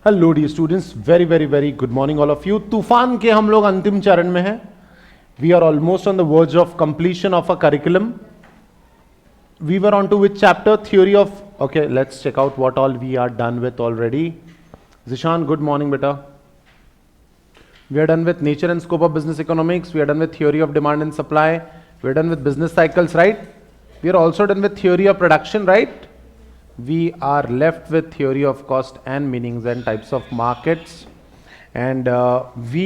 Hello the students, very very very good morning all of you. तूफान के हम लोग अंतिम चरण में हैं। We are almost on the verge of completion of a curriculum. We were on to which chapter? Theory of, okay, let's check out what all we are done with already. Zeeshan, good morning बेटा। We are done with nature and scope of business economics. We are done with theory of demand and supply. We are done with business cycles, right? We are also done with theory of production, right? We are left with theory of cost and meanings and types of markets. And we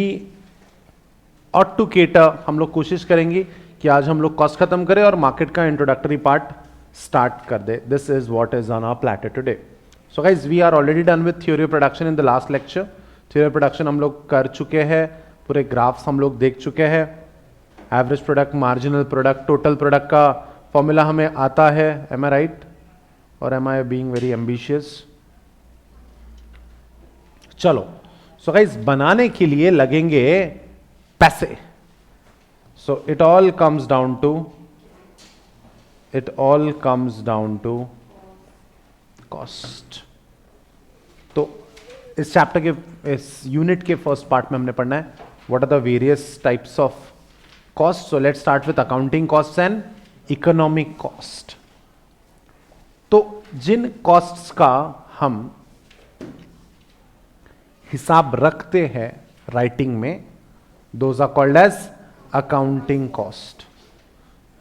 ought to cater, हम लोग कोशिश करेंगे कि आज हम लोग cost खत्म करें और मार्केट का इंट्रोडक्टरी पार्ट स्टार्ट कर दे. This is what is on our platter today. So guys, we are already done with theory of production in the last lecture. Theory of production हम लोग कर चुके हैं, पूरे ग्राफ्स हम लोग देख चुके हैं. Average product, marginal product, total product का फॉर्मूला हमें आता है. एम आई राइट और am I being very ambitious? चलो, सो गाइस, बनाने के लिए लगेंगे पैसे. So it all comes down to cost. तो इस चैप्टर के, इस यूनिट के फर्स्ट पार्ट में हमने पढ़ना है what are the various types of cost. So let's start with accounting cost and economic cost. तो जिन कॉस्ट्स का हम हिसाब रखते हैं राइटिंग में, those are called as accounting cost.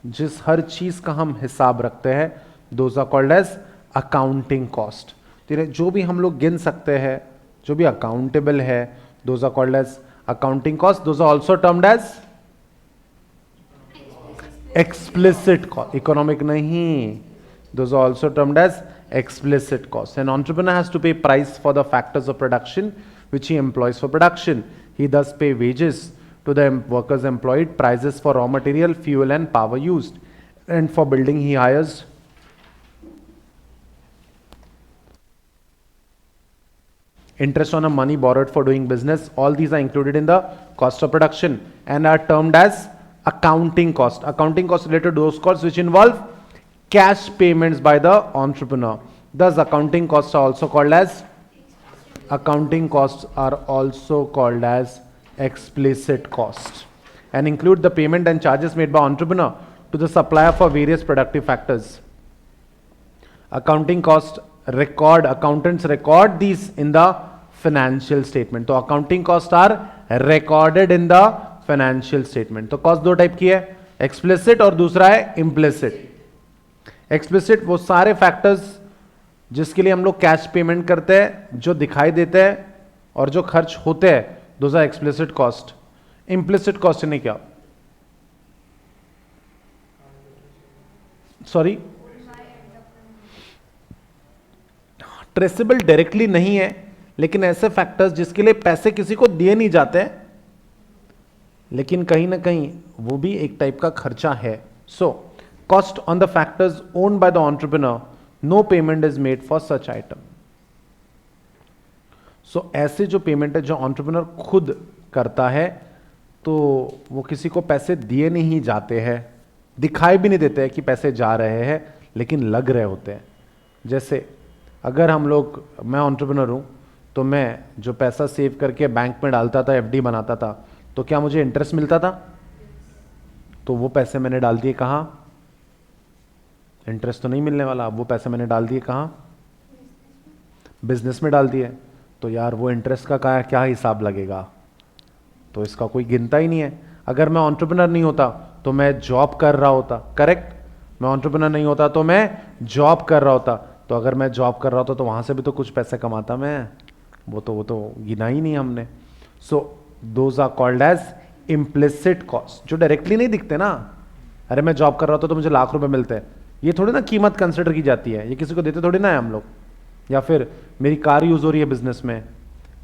जिस हर चीज का हम हिसाब रखते हैं, those are called as accounting cost. जो भी हम लोग गिन सकते हैं, जो भी अकाउंटेबल है, those are called as accounting cost. Those are also termed as explicit cost. Economic नहीं, those are also termed as explicit costs. An entrepreneur has to pay price for the factors of production which he employs for production. He thus pay wages to the workers employed, prices for raw material, fuel and power used, and for building he hires interest on a money borrowed for doing business. All these are included in the cost of production and are termed as accounting cost. Accounting cost related to those costs which involve cash payments by the entrepreneur. Thus accounting costs are also called as explicit costs and include the payment and charges made by entrepreneur to the supplier for various productive factors. Accounting costs accountants record these in the financial statement. तो accounting costs are recorded in the financial statement. तो cost दो type की है, explicit और दूसरा है implicit. Explicit वो सारे फैक्टर्स जिसके लिए हम लोग कैश पेमेंट करते हैं, जो दिखाई देते हैं और जो खर्च होते हैं, those are explicit cost. Implicit cost यानी क्या? सॉरी, ट्रेसेबल डायरेक्टली नहीं है, लेकिन ऐसे फैक्टर्स जिसके लिए पैसे किसी को दिए नहीं जाते लेकिन कहीं ना कहीं वो भी एक टाइप का खर्चा है. सो cost on the factors owned by the entrepreneur, no payment is made for such item. So ऐसे जो पेमेंट है जो entrepreneur खुद करता है, तो वो किसी को पैसे दिए नहीं जाते हैं, दिखाई भी नहीं देते हैं कि पैसे जा रहे हैं, लेकिन लग रहे होते हैं. जैसे अगर हम लोग, मैं entrepreneur हूँ, तो मैं जो पैसा सेव करके बैंक में डालता था, FD बनाता था, तो क्या मुझे इंटरेस्ट मिलता था? तो वो पैसे मैंने डाल दिए कहाँ? इंटरेस्ट तो नहीं मिलने वाला. वो पैसे मैंने डाल दिए कहाँ? बिजनेस में डाल दिए. तो यार वो इंटरेस्ट का क्या हिसाब लगेगा? तो इसका कोई गिनता ही नहीं है. अगर मैं एंटरप्रेन्योर नहीं होता तो मैं जॉब कर रहा होता. करेक्ट? मैं एंटरप्रेन्योर नहीं होता तो मैं जॉब कर रहा होता. तो अगर मैं जॉब कर रहा होता तो वहां से भी तो कुछ पैसे कमाता मैं. वो तो गिना ही नहीं हमने. So those are called as implicit cost, जो डायरेक्टली नहीं दिखते ना. अरे मैं जॉब कर रहा होता तो मुझे लाख रुपए मिलते हैं, ये थोड़ी ना कीमत कंसिडर की जाती है. ये किसी को देते थोड़ी ना है हम लोग. या फिर मेरी कार यूज हो रही है बिजनेस में,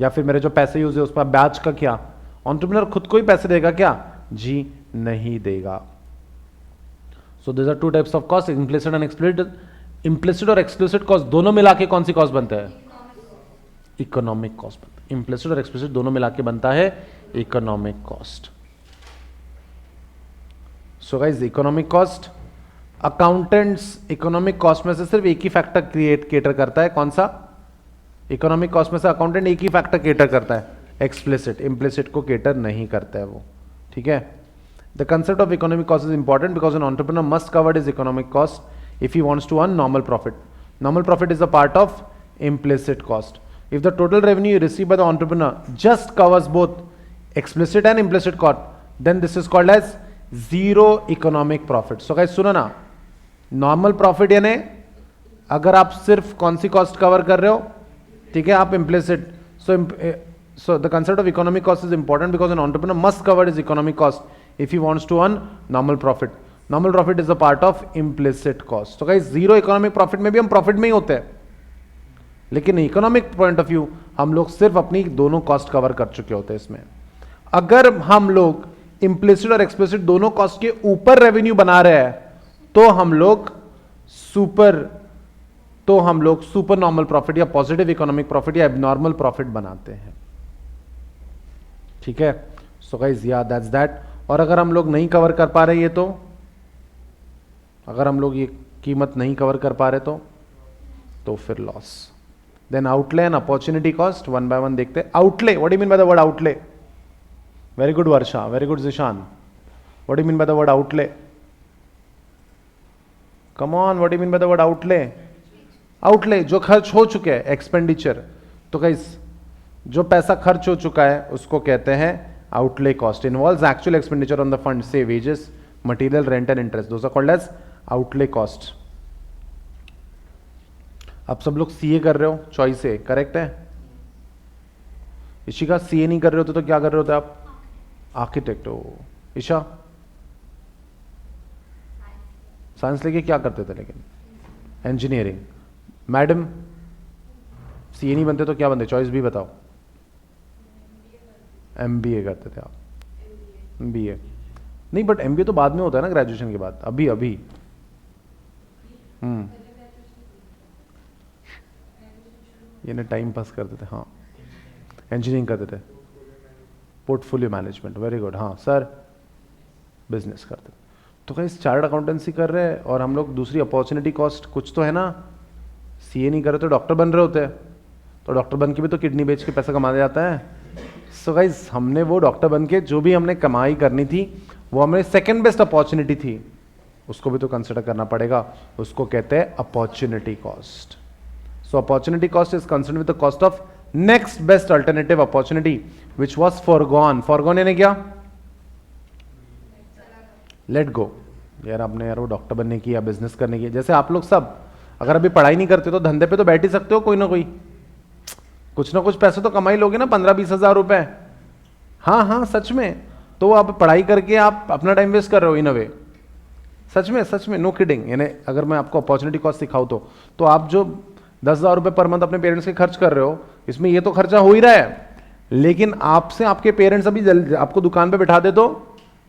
या फिर मेरे जो पैसे यूज है उस पर ब्याज का क्या? एंटरप्रेन्योर खुद को ही पैसे देगा क्या? जी नहीं देगा. So there are two types of cost, implicit and explicit. Implicit और एक्सप्लिसिट कॉस्ट दोनों मिला के कौन सी कॉस्ट बनता है? इकोनॉमिक कॉस्ट बनता है. इम्प्लिसिट और एक्सप्लिसिट दोनों मिला के बनता है economic cost. So guys, economic cost, accountants economic cost में से सिर्फ एक ही फैक्टर केटर करता है. कौन सा? इकोनॉमिक कॉस्ट में से अकाउंटेंट एक ही फैक्टर केटर करता है, एक्सप्लिसिट, इम्प्लिसिट को केटर नहीं करता है वो, ठीक है। The concept of economic cost is important because an entrepreneur must cover is economic cost if he wants to earn normal profit. Normal profit is a part of implicit cost. If the total revenue you receive by the entrepreneur just covers both explicit and implicit cost, then this is called as zero economic profit. So guys सुनो ना, normal profit यानी अगर आप सिर्फ कौन सी cost cover कर रहे हो, ठीक है, आप implicit. So the concept of economic cost is important because an entrepreneur must cover his economic cost if he wants to earn normal profit. Normal profit is a part of implicit cost. So guys zero economic profit में भी हम profit में ही होते हैं, लेकिन economic point of view हम लोग सिर्फ अपनी दोनों कॉस्ट कवर कर चुके होते हैं इसमें. अगर हम लोग इम्प्लिसिट और एक्सप्लिसिट दोनों कॉस्ट के ऊपर रेवेन्यू बना रहे हैं तो हम लोग सुपर नॉर्मल प्रॉफिट या पॉजिटिव इकोनॉमिक प्रॉफिट या एबनॉर्मल प्रॉफिट बनाते हैं, ठीक है. सो गाइस या दैट्स दैट. और अगर हम लोग नहीं कवर कर पा रहे ये, तो अगर हम लोग ये कीमत नहीं कवर कर पा रहे तो फिर loss. Then outlay and opportunity cost one by one देखते हैं. Outlay, what do you mean by the word outlay? Very good Varsha, very good Zishan. What do you mean by the word outlay? Come on, what do you mean by the word outlay? Outlay जो खर्च हो चुके हैं, expenditure. तो guys जो पैसा खर्च हो चुका है उसको कहते हैं outlay cost. Involves actual expenditure on the fund, say wages, material, rent and interest. Those are called as outlay cost. आप सब लोग सीए कर रहे हो, चॉइस ए करेक्ट है. इशिका सीए नहीं कर रहे होते तो क्या कर रहे होते आप? आर्किटेक्ट हो. ईशा साइंस लेके क्या करते थे? लेकिन इंजीनियरिंग. मैडम सीए नहीं बनते तो क्या बनते? चॉइस भी बताओ. एमबीए करते थे आप. एमबीए नहीं, बट एमबीए तो बाद में होता है ना, ग्रेजुएशन के बाद. अभी ये टाइम पास करते थे. हाँ, इंजीनियरिंग करते थे, पोर्टफोलियो मैनेजमेंट. Very good. हाँ सर, बिजनेस करते. तो कहीं चार्टर्ड अकाउंटेंसी कर रहे हैं और हम लोग दूसरी अपॉर्चुनिटी कॉस्ट कुछ तो है ना. सीए नहीं कर रहे तो डॉक्टर बन रहे होते हैं, तो डॉक्टर बन के भी तो किडनी बेच के पैसा कमाया जाता है. सो गाइस हमने वो डॉक्टर बन के जो भी हमने कमाई करनी थी वो हमें सेकेंड बेस्ट अपॉर्चुनिटी थी, उसको भी तो कंसिडर करना पड़ेगा. उसको कहते हैं opportunity cost. So opportunity cost is concerned with the cost of next best alternative opportunity which was foregone. Foregone यानी क्या? Let go. यार आपने यार वो डॉक्टर बनने की या बिजनेस करने की, जैसे आप लोग सब अगर अभी पढ़ाई नहीं करते तो धंधे पे तो बैठ ही सकते हो, कोई ना कोई कुछ ना कुछ पैसे तो कमाई लोगे ना, 15-20 हज़ार रुपए. हाँ सच में. तो आप पढ़ाई करके आप अपना टाइम वेस्ट कर रहे हो इन अ वे. सच में नो किडिंग. यानी अगर मैं आपको अपॉर्चुनिटी कॉस्ट सिखाऊँ तो आप जो 10,000 रुपये पर मंथ अपने पेरेंट्स के खर्च कर रहे हो, इसमें ये तो खर्चा हो ही रहा है, लेकिन आपसे आपके पेरेंट्स अभी आपको दुकान पे बिठा दे तो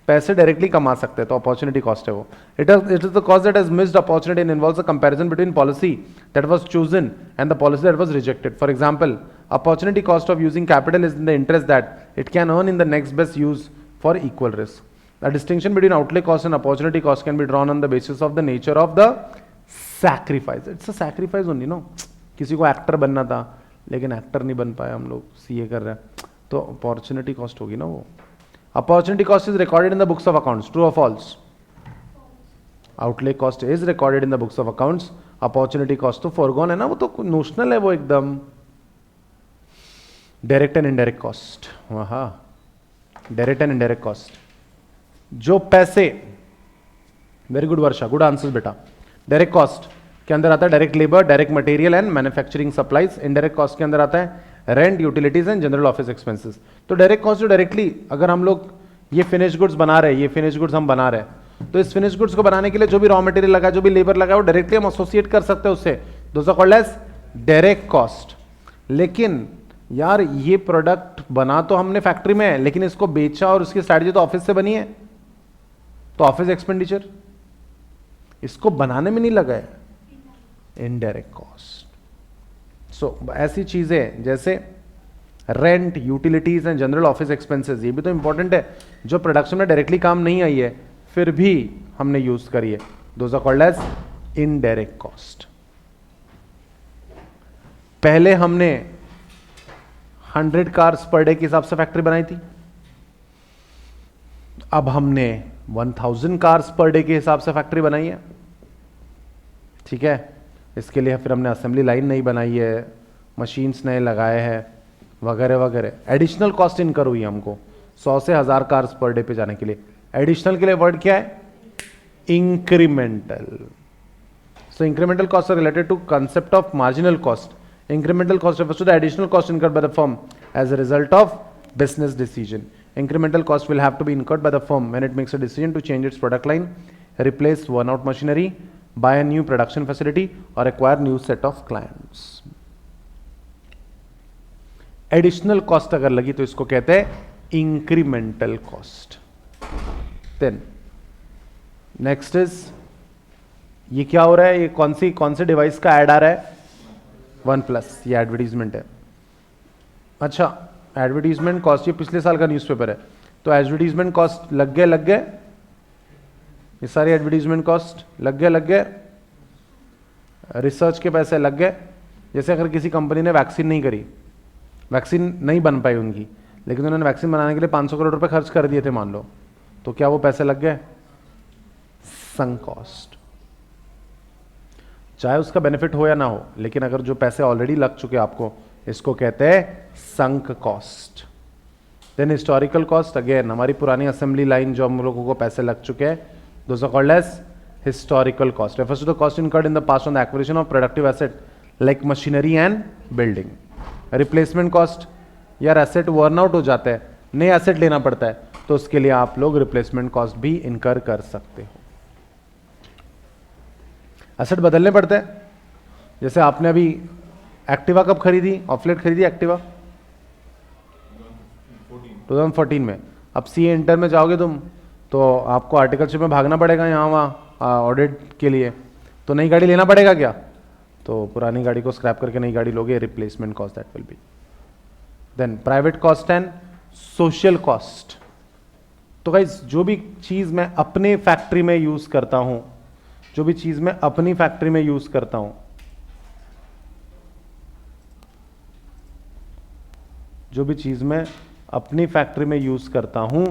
पैसे डायरेक्टली कमा सकते हैं. तो अपॉर्चुनिटी कॉस्ट है वो. It is the cost that has missed opportunity and involves a comparison between policy that was chosen and the policy that was rejected. For example, opportunity cost of using capital is in the interest that it can earn in the next best use for equal risk. The distinction between outlay cost and opportunity cost can be drawn on the basis of the nature of the sacrifice. It's a sacrifice only. No, किसी को actor बनना था लेकिन actor नहीं बन पाया, हम लोग सीए कर रहे हैं, तो अपॉर्चुनिटी कॉस्ट होगी ना वो. Opportunity cost is recorded in the books of accounts. True और false? Outlay cost is recorded in the books of accounts. Opportunity cost तो फोरगॉन है ना, वो तो नोशनल है वो एकदम. Direct and indirect cost. हाँ, डायरेक्ट एंड इनडायरेक्ट कॉस्ट जो पैसे. Very good Varsha, good answer बेटा. डायरेक्ट कॉस्ट के अंदर आता है direct labour, direct material and manufacturing supplies. Indirect cost के अंदर आता है rent, utilities and general office expenses. तो डायरेक्ट कॉस्ट जो डायरेक्टली अगर हम लोग ये फिनिश गुड्स बना रहे हैं, ये फिनिश गुड्स हम बना रहे हैं, तो इस फिनिश गुड्स को बनाने के लिए जो भी रॉ मटेरियल लगा, जो भी लेबर लगा, वो डायरेक्टली हम एसोसिएट कर सकते हैं उससे. Those are called as direct cost. लेकिन यार ये प्रोडक्ट बना तो हमने फैक्ट्री में है, लेकिन इसको बेचा और उसकी स्ट्रैटेजी तो ऑफिस से बनी है, तो ऑफिस एक्सपेंडिचर इसको बनाने में नहीं लगा है, इनडायरेक्ट कॉस्ट. सो ऐसी चीजें जैसे rent, utilities and general office expenses, ये भी तो इंपॉर्टेंट है, जो प्रोडक्शन में डायरेक्टली काम नहीं आई है फिर भी हमने यूज करी है. Those are called as indirect cost. पहले हमने 100 कार्स पर डे के हिसाब से फैक्ट्री बनाई थी, अब हमने 1000 कार्स पर डे के हिसाब से फैक्ट्री बनाई है। ठीक है, इसके लिए फिर हमने असेंबली लाइन नहीं बनाई है, मशीन्स नए लगाए हैं वगैरह वगैरह। एडिशनल कॉस्ट इनकर हुई हमको 100 से 1000 कार्स पर डे पे जाने के लिए। एडिशनल के लिए वर्ड क्या है? Incremental. So incremental cost are related to concept of marginal cost. Incremental cost refers to the additional cost incurred by the firm as a result of business decision. Incremental cost will have to be incurred by the firm when it makes a decision to change its product line, replace worn-out machinery, buy a new production facility, or acquire new set of clients. Additional cost अगर लगी तो इसको कहते हैं incremental cost. Then next is, ये क्या हो रहा है? ये कौन से डिवाइस का ऐड आ रहा है? OnePlus, ये एडवर्टीजमेंट है। अच्छा, एडवर्टीजमेंट कॉस्ट ये पिछले साल का न्यूज़पेपर है, तो एडवर्टीजमेंट कॉस्ट लग गए, ये सारी एडवर्टीजमेंट कॉस्ट लग गए, रिसर्च के पैसे लग गए। जैसे अगर किसी कंपनी ने वैक्सीन नहीं करी, वैक्सीन नहीं बन पाई उनकी, लेकिन उन्होंने वैक्सीन बनाने के लिए 500 करोड़ रुपए खर्च कर दिए थे मान लो, तो क्या वो पैसे लग गए? Sunk cost. चाहे उसका बेनिफिट हो या ना हो, लेकिन अगर जो पैसे ऑलरेडी लग चुके आपको, इसको कहते हैं sunk cost. Then historical cost, again हमारी पुरानी असेंबली लाइन जो हम लोगों को पैसे लग चुके हैं, those are called as historical cost. Refers to the cost incurred in the past on the acquisition of productive asset like machinery and building. Replacement cost, यार एसेट वर्न आउट हो जाता है, नए एसेट लेना पड़ता है, तो उसके लिए आप लोग रिप्लेसमेंट कॉस्ट भी इनकर कर सकते हो। एसेट बदलने पड़ते हैं, जैसे आपने अभी एक्टिवा कब खरीदी, ऑफलेट खरीदी एक्टिवा 2014 में। अब सीए इंटर में जाओगे तुम, तो आपको आर्टिकलशिप में भागना पड़ेगा यहाँ वहाँ ऑडिट के लिए, तो नई गाड़ी लेना पड़ेगा क्या? तो पुरानी गाड़ी को स्क्रैप करके नई गाड़ी लोगे, replacement cost that will be. Then private cost and social cost. तो गाइस, जो भी चीज़ मैं अपने फैक्ट्री में यूज़ करता हूँ, जो भी चीज मैं अपनी फैक्ट्री में यूज करता हूं, जो भी चीज मैं अपनी फैक्ट्री में यूज करता हूं,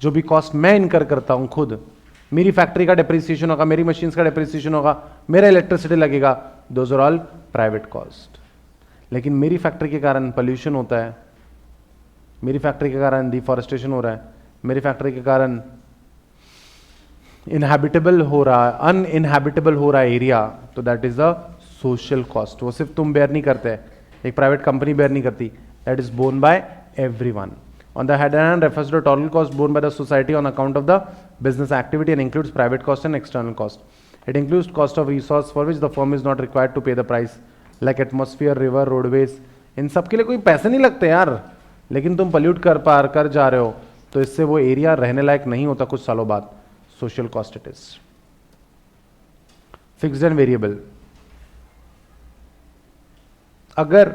जो भी कॉस्ट मैं इनकर करता हूं खुद, मेरी फैक्ट्री का डिप्रिसिएशन होगा, मेरी मशीन्स का डिप्रिसिएशन होगा, मेरा इलेक्ट्रिसिटी लगेगा, those are all private cost. लेकिन मेरी फैक्ट्री के कारण पोल्यूशन होता है, मेरी फैक्ट्री के कारण डिफॉरेस्टेशन हो रहा है, मेरी फैक्ट्री के कारण इनहैबिटेबल हो रहा है, अनइनहैबिटेबल हो रहा है एरिया, तो that is a social cost. वो सिर्फ तुम बेयर नहीं करते, एक प्राइवेट कंपनी बेयर नहीं करती, that is borne by everyone. On the head hand refers to total cost borne by the society on account of the business activity and includes private cost and external cost. It includes cost of resource for which the firm is not required to pay the price like atmosphere, river, roadways. इन सब के लिए कोई पैसे नहीं लगते यार, लेकिन तुम पल्यूट कर जा रहे हो, तो इससे वो एरिया रहने लायक नहीं होता कुछ सालों बाद। Social cost it is. Fixed and variable, अगर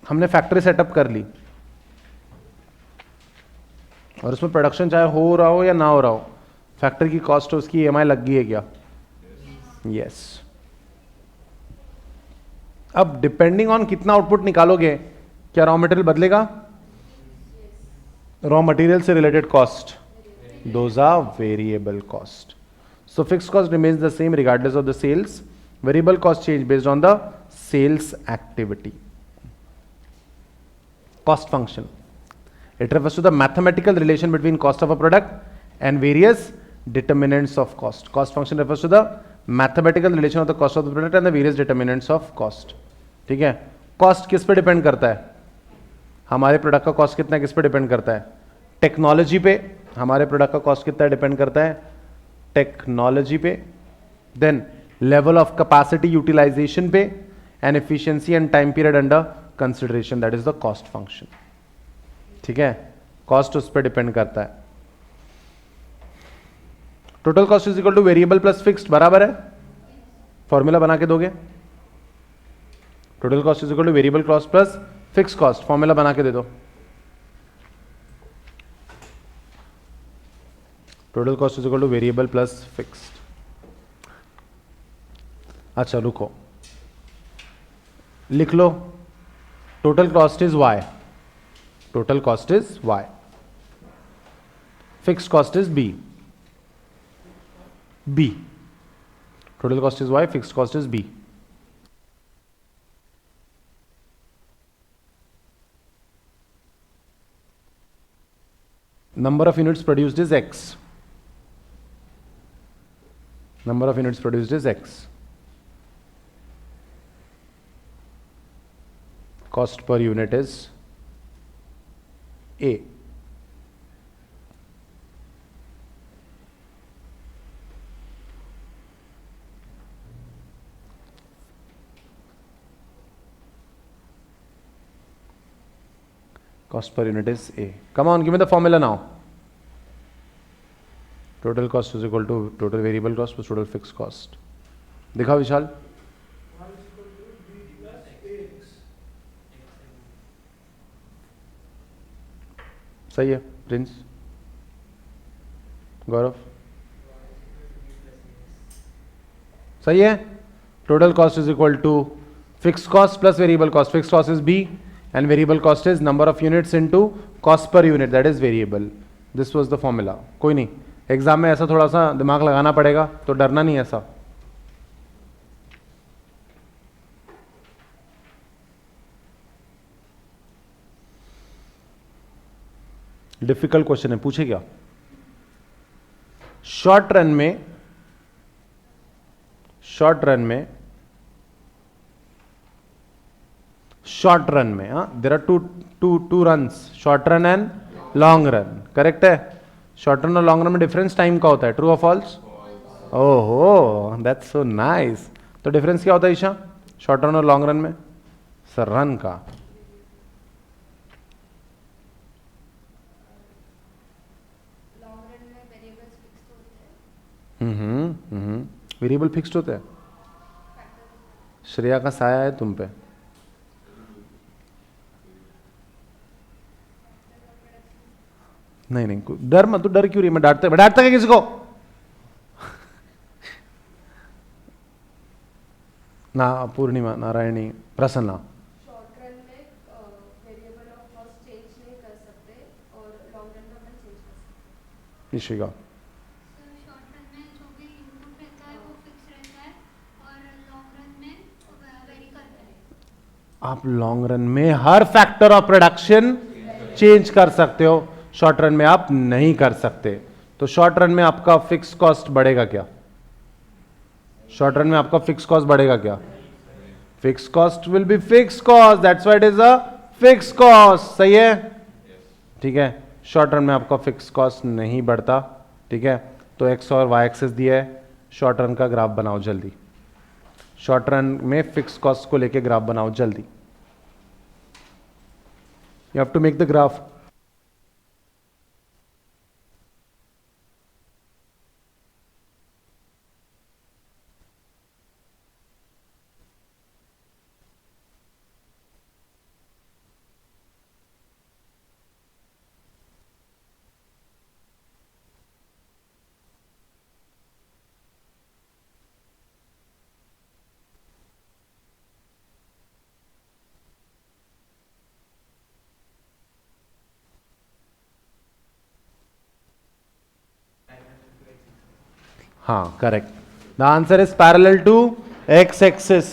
हमने फैक्ट्री सेटअप कर ली और उसमें प्रोडक्शन चाहे हो रहा हो या ना हो रहा हो, फैक्ट्री की कॉस्ट उसकी ईएमआई लग गई है क्या? यस। अब डिपेंडिंग ऑन कितना आउटपुट निकालोगे, क्या रॉ मटेरियल बदलेगा? रॉ मटेरियल से related cost, those are variable cost. So fix cost remains the same regardless of the sales, variable cost change based on the sales activity. Cost function, it refers to the mathematical relation between cost of a product and various determinants of cost. Cost function refers to the mathematical relation of the cost of the product and the various determinants of cost. ठीक है, cost किस पे depend करता है? हमारे product का cost कितना किस पे डिपेंड करता है? टेक्नोलॉजी पे। हमारे प्रोडक्ट का कॉस्ट कितना डिपेंड करता है? टेक्नोलॉजी पे। Then level of capacity utilization पे, and efficiency and time period under consideration, that is the cost function. ठीक है, कॉस्ट उस पर डिपेंड करता है। Total cost is equal to variable plus fixed, बराबर है? फॉर्मूला बना के दोगे? Total cost is equal to variable cost plus fix cost, formula बना के दे दो। Total cost is equal to variable plus fixed. अच्छा रुको, लिख लो, total cost is y, total cost is y, fix cost is b, total cost is y, fix cost is b. Number of units produced is x. Number of units produced is x. Cost per unit is A. Cost per unit is A. Come on, give me the formula now. Total cost is equal to total variable cost plus total fixed cost. दिखाओ विशाल. सही है Prince. Gaurav सही है. Total cost is equal to fix cost plus variable cost. Fix cost is B and variable cost is number of units into cost per unit, that is variable. This was the formula. कोई नहीं, exam में ऐसा थोड़ा सा दिमाग लगाना पड़ेगा, तो डरना नहीं ऐसा. डिफिकल्ट क्वेश्चन है, पूछे क्या. शॉर्ट रन में there are two runs, short run and long run. Correct है. शॉर्ट रन और लॉन्ग रन में डिफरेंस टाइम का होता है. ट्रू और फॉल्स. ओहो दैट्स सो नाइस. तो डिफरेंस क्या होता है ईशा शॉर्ट रन और लॉन्ग रन में. सर रन का. वेरिएबल फिक्स्ड होता है. श्रेया का साया है तुम पे. नहीं डर मत. तो डर क्यों रही. मैं डांटता क्या किसी को. ना पूर्णिमा, नारायणी, प्रसन्ना. शॉर्ट रन में वेरिएबल ऑफ कॉस्ट चेंज नहीं कर सकते और लॉन्ग रन में अपन चेंज कर सकते. निशिका. शॉर्ट रन में जो भी इनपुट रहता है वो फिक्स रहता है और लॉन्ग रन में वेरी करता है. आप लॉन्ग रन में हर फैक्टर ऑफ प्रोडक्शन चेंज कर सकते हो, शॉर्ट रन में आप नहीं कर सकते. तो शॉर्ट रन में आपका फिक्स कॉस्ट बढ़ेगा क्या. शॉर्ट रन में आपका फिक्स कॉस्ट बढ़ेगा क्या. Fix cost will be fix cost, that's why it is a fix cost. सही है. ठीक है. शॉर्ट रन में आपका फिक्स कॉस्ट नहीं बढ़ता. ठीक है. तो एक्स और वाई एक्सेस दिया है. शॉर्ट रन का ग्राफ बनाओ जल्दी. शॉर्ट रन में फिक्स कॉस्ट को लेके ग्राफ बनाओ जल्दी. You have to make the graph. हाँ correct. The answer is parallel to X axis.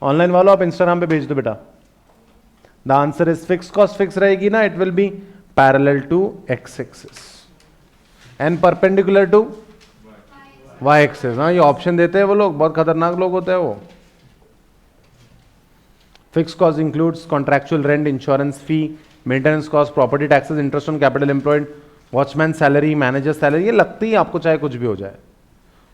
Online वालों आप इंस्टाग्राम पे भेज दो बेटा. The answer is fix cost fix रहेगी ना, it will be parallel to X axis and perpendicular to Y axis. हाँ ये ऑप्शन देते हैं वो लोग, बहुत खतरनाक लोग होते हैं वो. Fix cost includes contractual rent, insurance fee, maintenance cost, property taxes, interest on capital employed, watchman salary, manager salary. ये लगती है आपको चाहे कुछ भी हो जाए.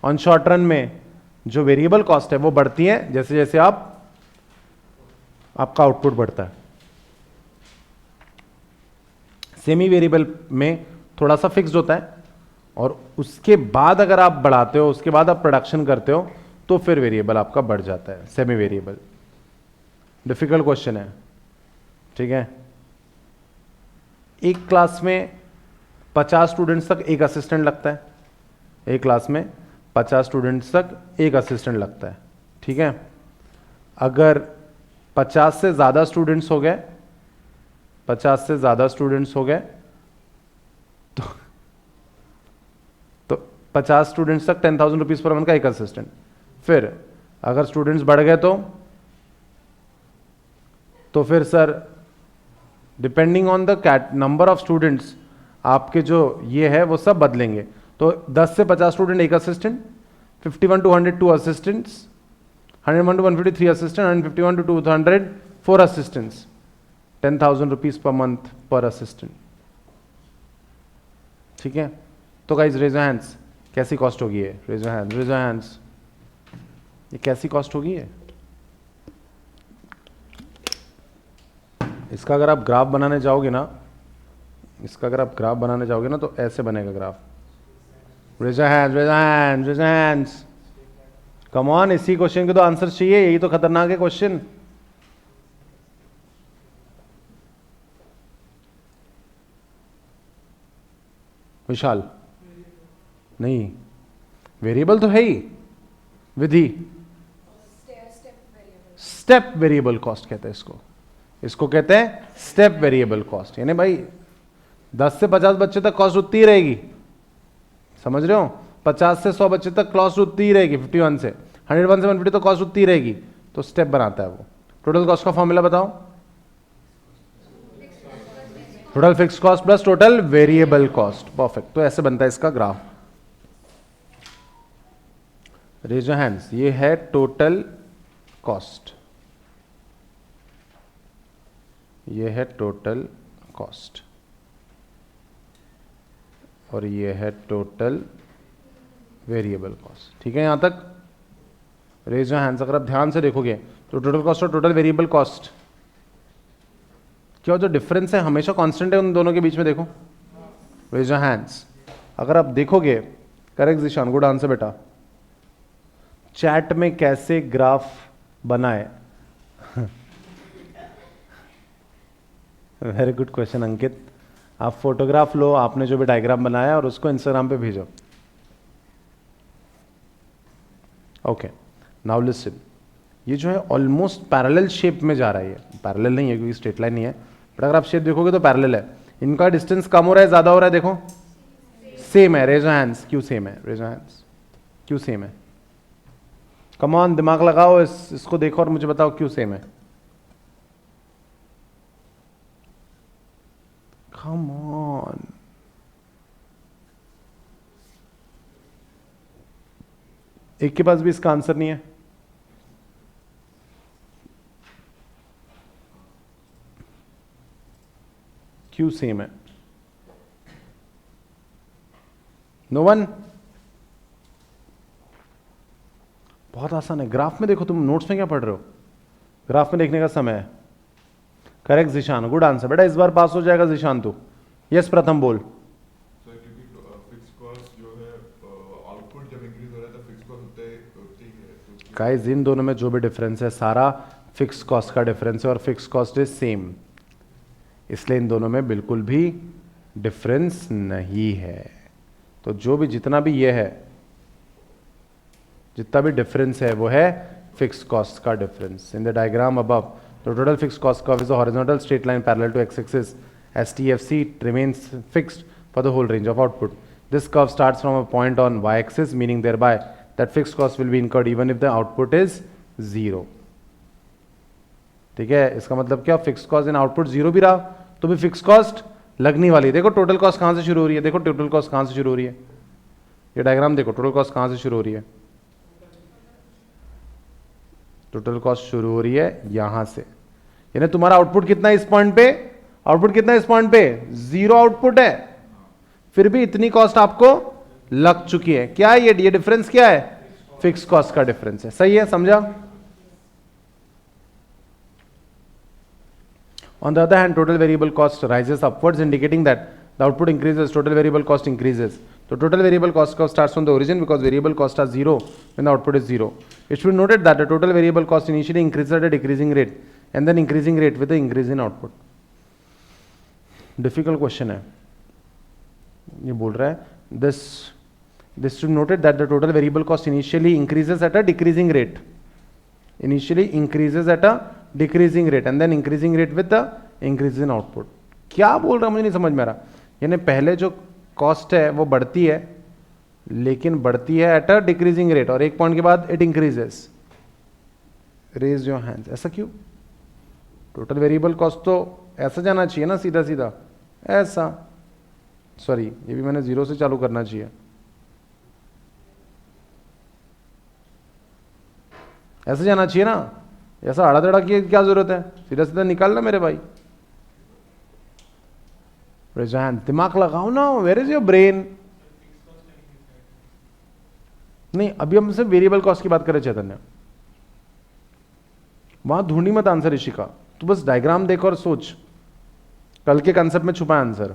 ऑन शॉर्ट रन में जो वेरिएबल कॉस्ट है वो बढ़ती है जैसे जैसे आपका आउटपुट बढ़ता है. सेमी वेरिएबल में थोड़ा सा फिक्स्ड होता है और उसके बाद अगर आप बढ़ाते हो, उसके बाद आप प्रोडक्शन करते हो तो फिर वेरिएबल आपका बढ़ जाता है. Semi variable. डिफिकल्ट क्वेश्चन है. ठीक है. एक क्लास में 50 स्टूडेंट्स तक एक असिस्टेंट लगता है. एक क्लास में 50 स्टूडेंट्स तक एक असिस्टेंट लगता है. ठीक है, अगर 50 से ज़्यादा स्टूडेंट्स हो गए, 50 से ज़्यादा स्टूडेंट्स हो गए तो 50 स्टूडेंट्स तक 10,000 रुपीज़ पर मंथ का एक असिस्टेंट। फिर अगर स्टूडेंट्स बढ़ गए तो फिर sir depending on the number of students आपके जो ये है वो सब बदलेंगे। तो 10 से 50 स्टूडेंट एक assistant, 51 to 100 2 assistants, 101 to 150 3 assistant, 151 to 200 4 assistants, 10,000 rupees per month per assistant. ठीक है, तो गाइज रेज योर हैंड्स, कैसी कॉस्ट होगी ये? Raise your hands, raise your hands, ये कैसी कॉस्ट होगी ये? इसका अगर आप ग्राफ बनाने जाओगे ना, इसका अगर आप ग्राफ बनाने जाओगे ना तो ऐसे बनेगा graph. Raise your hands, raise your hands, raise your hands, come on, इसी क्वेश्चन के तो आंसर चाहिए, यही तो खतरनाक है क्वेश्चन। विशाल, नहीं, वेरिएबल तो है ही, विधि स्टेप वेरिएबल कॉस्ट कहते हैं इसको, इसको कहते हैं स्टेप वेरिएबल कॉस्ट। यानी भाई 10 से 50 बच्चे तक कॉस्ट उतनी ही रहेगी, समझ रहे हो? 50 से 100 बच्चे तक कॉस्ट उतनी ही रहेगी, 51 से 101 से 150 तो कॉस्ट उतनी ही रहेगी, तो स्टेप बनाता है वो। टोटल कॉस्ट का फॉर्मूला बताओ। Total fix cost plus total variable cost, perfect. तो ऐसे बनता है इसका ग्राफ। रेज योर हैंड्स, ये है टोटल कॉस्ट, ये है टोटल कॉस्ट, और ये है टोटल वेरिएबल कॉस्ट। ठीक है, यहां तक? Raise your hands. अगर आप ध्यान से देखोगे तो टोटल कॉस्ट और टोटल वेरिएबल कॉस्ट क्या जो डिफरेंस है हमेशा कांस्टेंट है उन दोनों के बीच में, देखो। Raise your hands. अगर आप देखोगे, करेक्ट जिशान, गुड आंसर बेटा। चैट में कैसे ग्राफ बनाए? Very good question Ankit. आप फोटोग्राफ लो, आपने जो भी डायग्राम बनाया, और उसको इंस्टाग्राम पे भेजो। ओके, नाउ लिसन, ये जो है ऑलमोस्ट पैरेलल शेप में जा रहा है। ये पैरेलल नहीं है क्योंकि स्ट्रेट लाइन नहीं है, बट अगर आप शेप देखोगे तो पैरेलल है। इनका डिस्टेंस कम हो रहा है, ज्यादा हो रहा है? देखो सेम है। रेज योर हैंड्स, क्यों सेम है? रेज योर हैंड्स, क्यों सेम है? कम ऑन, दिमाग लगाओ, इसको देखो और मुझे बताओ क्यों सेम है। कम ऑन, एक के पास भी इसका आंसर नहीं है? क्यों सेम है? No one? बहुत आसान है। ग्राफ में देखो, तुम नोट्स में क्या पढ़ रहे हो? ग्राफ में देखने का समय है। करेक्ट जिशान, गुड आंसर बेटा, इस बार पास हो जाएगा जिशान तू। यस प्रथम बोल। गाइस, इन दोनों में जो भी डिफरेंस है सारा फिक्स कॉस्ट का डिफरेंस है, और फिक्स कॉस्ट इज सेम, इसलिए इन दोनों में बिल्कुल भी डिफरेंस नहीं है। तो जो भी जितना भी ये है, जितना भी डिफरेंस है वो है फिक्स कॉस्ट का difference. In the diagram above the total fix cost curve is a horizontal straight line parallel to X axis as TFC remains fixed for the whole range of output. This curve starts from a point on y axis, meaning thereby that fixed cost will be incurred even if the output is 0. ठीक है, इसका मतलब क्या? Fix cost in output 0 भी रहा तो भी fix cost लगनी वाली। देखो टोटल कॉस्ट कहां से शुरू हो रही है, देखो टोटल कॉस्ट कहां से शुरू हो रही है, ये डायग्राम देखो, टोटल कॉस्ट कहां से शुरू हो रही है? टोटल कॉस्ट शुरू हो रही है यहां से, यानी तुम्हारा आउटपुट कितना है इस पॉइंट पे? आउटपुट कितना है इस पॉइंट पे? 0 आउटपुट है, फिर भी इतनी कॉस्ट आपको लग चुकी है। क्या है ये डिफरेंस क्या है? फिक्स कॉस्ट का डिफरेंस है। सही है, समझा? On the other hand, total variable cost rises upwards, indicating that the output increases, total variable cost increases. So total variable cost curve starts from the origin because variable costs are 0 when the output is 0. It should be noted that the total variable cost initially increases at a decreasing rate and then increasing rate with the increase in output. Difficult question है, ये बोल रहा है this should be noted that the total variable cost initially increases at a decreasing rate initially increases at a decreasing rate and then increasing rate with the increase in output. क्या बोल रहा हूं मुझे नहीं समझ में आ रहा। यानी पहले जो कॉस्ट है वो बढ़ती है, लेकिन बढ़ती है एट अ डिक्रीजिंग रेट, और एक पॉइंट के बाद it increases. Raise your hands. ऐसा क्यों? टोटल वेरिएबल कॉस्ट तो ऐसा जाना चाहिए ना, सीधा सीधा ऐसा। सॉरी, ये भी मैंने जीरो से चालू करना चाहिए। ऐसे जाना चाहिए ना, ऐसा आड़ा तड़ा की क्या जरूरत है, सीधा सीधा निकालना मेरे भाई। दिमाग लगाओ ना, वेयर इज योर ब्रेन। नहीं, अभी हम सिर्फ वेरिएबल कॉस्ट की बात करें चैतन्य, वहां ढूंढी मत आंसर ऋषिका, तू बस डायग्राम देख और सोच, कल के कंसेप्ट में छुपा आंसर।